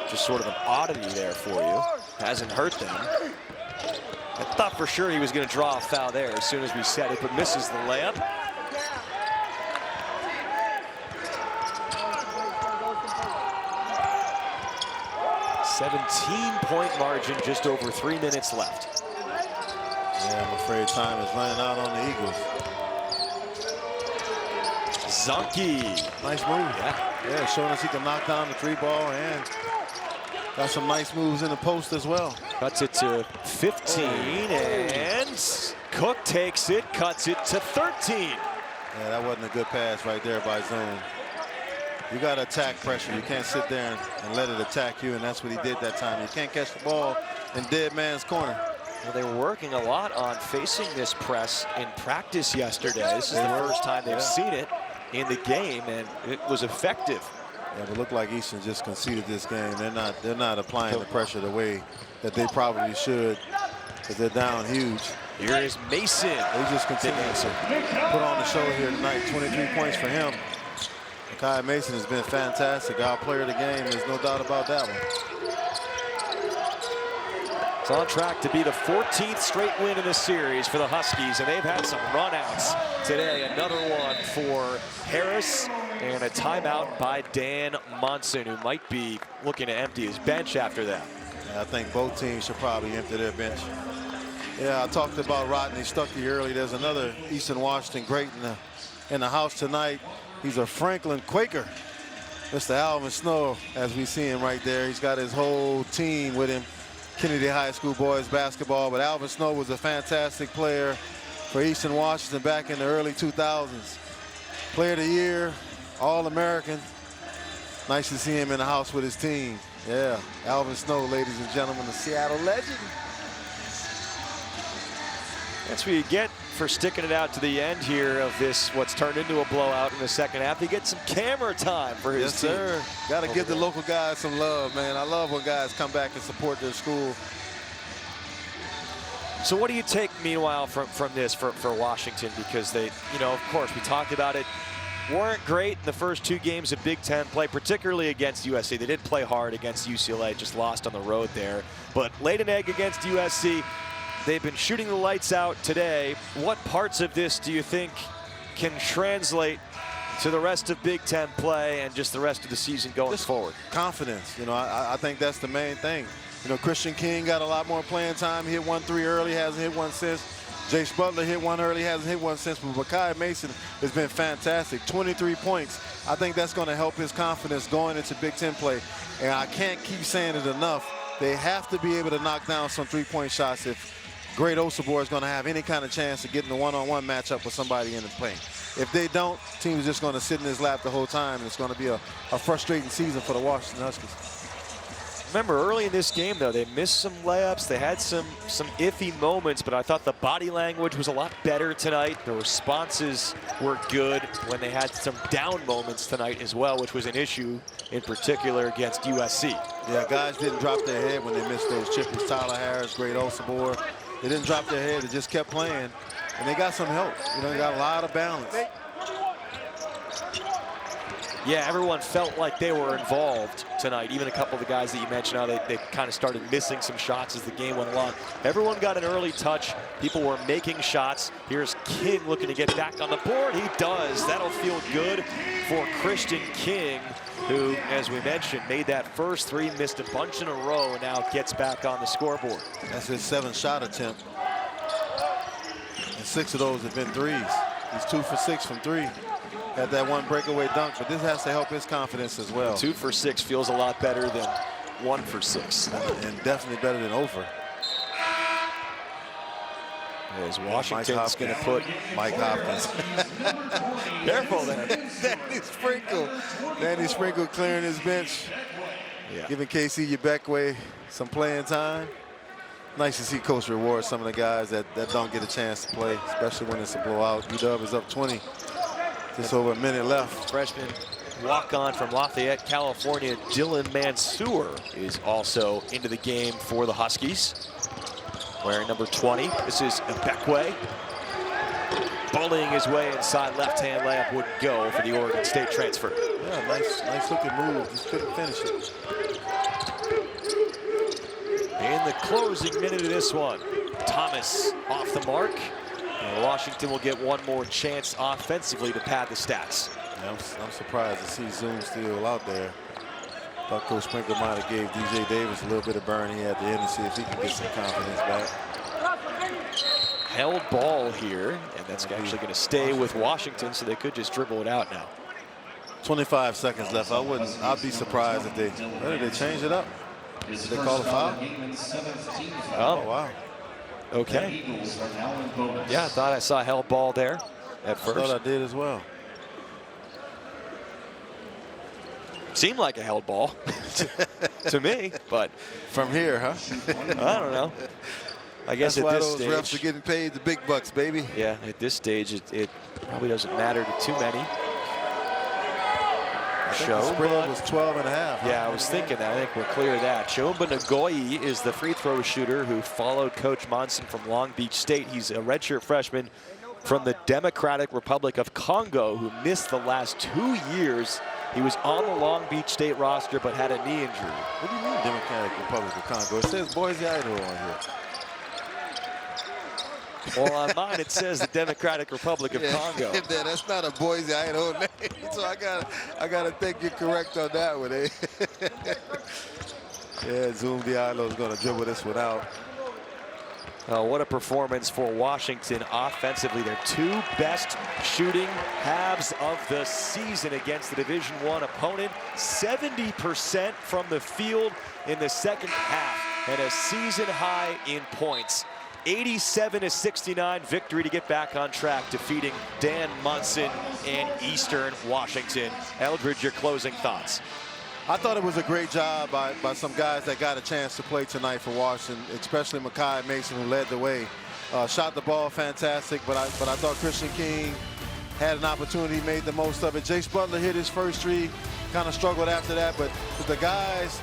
Just sort of an oddity there for you. Hasn't hurt them. I thought for sure he was going to draw a foul there as soon as we said it, but misses the layup. "17-point margin, just over 3 minutes left."
Yeah, I'm afraid time is running out on the Eagles.
Zonke.
Nice move. Yeah, showing us he can knock down the three ball and got some nice moves in the post as well.
Cuts it to 15, and Cook takes it, cuts it to 13.
Yeah, that wasn't a good pass right there by Zoom. You got to attack pressure. You can't sit there and let it attack you, and that's what he did that time. You can't catch the ball in dead man's corner.
Well, they were working a lot on facing this press in practice yesterday. This is the first time they've seen it in the game, and it was effective.
Yeah, but it looked like Easton just conceded this game. They're not applying the pressure the way that they probably should, because they're down huge.
Here is Mason.
They just continue to put on the show here tonight. 23 points for him. Makai Mason has been fantastic. Our player of the game, there's no doubt about that one.
It's on track to be the 14th straight win in the series for the Huskies, and they've had some runouts today. Another one for Harris, and a timeout by Dan Monson, who might be looking to empty his bench after that.
Yeah, I think both teams should probably empty their bench. Yeah, I talked about Rodney Stuckey early. There's another Eastern Washington great in the house tonight. He's a Franklin Quaker. Mr. Alvin Snow, as we see him right there. He's got his whole team with him. Kennedy High School boys basketball, but Alvin Snow was a fantastic player for Eastern Washington back in the early 2000s. Player of the Year, All-American. Nice to see him in the house with his team. Yeah, Alvin Snow, ladies and gentlemen, the Seattle legend.
That's what you get for sticking it out to the end here of this, what's turned into a blowout in the second half. He gets some camera time for his team.
Yes, sir. Got to give the local guys some love, man. I love when guys come back and support their school.
So what do you take, meanwhile, from this for Washington? Because they, of course, we talked about it, weren't great in the first 2 games of Big Ten play, particularly against USC. They did play hard against UCLA, just lost on the road there. But laid an egg against USC. They've been shooting the lights out today. What parts of this do you think can translate to the rest of Big Ten play and just the rest of the season going forward?
Confidence. I think that's the main thing. Christian King got a lot more playing time. He hit 1 3 early, hasn't hit one since. Jace Butler hit 1 early, hasn't hit one since. But Makai Mason has been fantastic. 23 points. I think that's going to help his confidence going into Big Ten play. And I can't keep saying it enough. They have to be able to knock down some three-point shots if Great Osibor is going to have any kind of chance of getting a one-on-one matchup with somebody in the paint. If they don't, team is just going to sit in his lap the whole time, and it's going to be a frustrating season for the Washington Huskies.
Remember, early in this game, though, they missed some layups. They had some iffy moments, but I thought the body language was a lot better tonight. The responses were good when they had some down moments tonight as well, which was an issue in particular against USC.
Yeah, guys didn't drop their head when they missed those chippies. Tyler Harris, Great Osibor. They didn't drop their head. They just kept playing, and they got some help. They got a lot of balance.
Yeah, everyone felt like they were involved tonight. Even a couple of the guys that you mentioned, how they kind of started missing some shots as the game went along. Everyone got an early touch. People were making shots. Here's King looking to get back on the board. He does. That'll feel good for Christian King, who, as we mentioned, made that first 3, missed a bunch in a row, and now gets back on the scoreboard.
That's his 7th shot attempt. And 6 of those have been threes. He's 2 for 6 from 3. Had that 1 breakaway dunk, but this has to help his confidence as well.
2 for 6 feels a lot better than 1 for 6.
And definitely better than 0 for.
As Washington's going to put
Mike Hopkins.
Careful there.
Danny Sprinkle clearing his bench.
Yeah.
Giving KC Ubekwe some playing time. Nice to see Coach reward some of the guys that don't get a chance to play, especially when it's a blowout. UW is up 20. Just over a minute left.
Freshman walk-on from Lafayette, California, Dylan Mansour is also into the game for the Huskies. Wearing number 20. This is Ubekwe. Bullying his way inside, left-hand layup wouldn't go for the Oregon State transfer.
Yeah, nice looking move. Just couldn't finish it.
In the closing minute of this one, Thomas off the mark. And Washington will get one more chance offensively to pad the stats.
Yeah, I'm surprised to see Zoom still out there. Thought Coach Sprinkle might have gave DJ Davis a little bit of burn here at the end to see if he can get some confidence back.
Held ball here, and that's actually going to stay with Washington, so they could just dribble it out now.
25 seconds left. I'd be surprised if they change it up. Did they call a foul?
Oh,
wow.
Okay. Yeah, I thought I saw a held ball there at first.
I thought I did as well.
Seemed like a held ball to me, but
from here, huh?
I don't know. I guess
that's
at
why
this
those
stage,
refs are getting paid the big bucks, baby.
Yeah, at this stage, it probably doesn't matter to too many.
The spread was 12 and a half. Huh?
Yeah, I was thinking that. I think we're clear of that. Shomba Ngoyi is the free throw shooter who followed Coach Monson from Long Beach State. He's a redshirt freshman from the Democratic Republic of Congo who missed the last 2 years. He was on the Long Beach State roster but had a knee injury.
What do you mean Democratic Republic of Congo? It says Boise, Idaho on here.
Well, on mine it says the Democratic Republic of Congo.
That's not a Boise, Idaho name, so I gotta think you're correct on that one, eh? Yeah, Zoom Diallo is gonna dribble this one out.
What a performance for Washington offensively. Their two best shooting halves of the season against the Division I opponent. 70% from the field in the second half and a season high in points. 87-69 victory to get back on track, defeating Dan Munson and Eastern Washington. Eldridge, your closing thoughts.
I thought it was a great job by some guys that got a chance to play tonight for Washington, especially Makai Mason, who led the way. Shot the ball fantastic, but I thought Christian King had an opportunity, made the most of it. Jace Butler hit his first three, kind of struggled after that, but the guys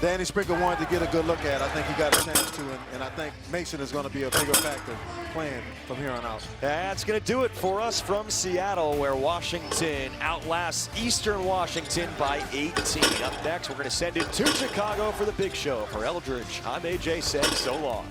Danny Sprinkle wanted to get a good look at, I think he got a chance to, and I think Mason is going to be a bigger factor playing from here on out.
That's going to do it for us from Seattle, where Washington outlasts Eastern Washington by 18. Up next, we're going to send it to Chicago for the big show. For Eldridge, I'm AJ saying so long.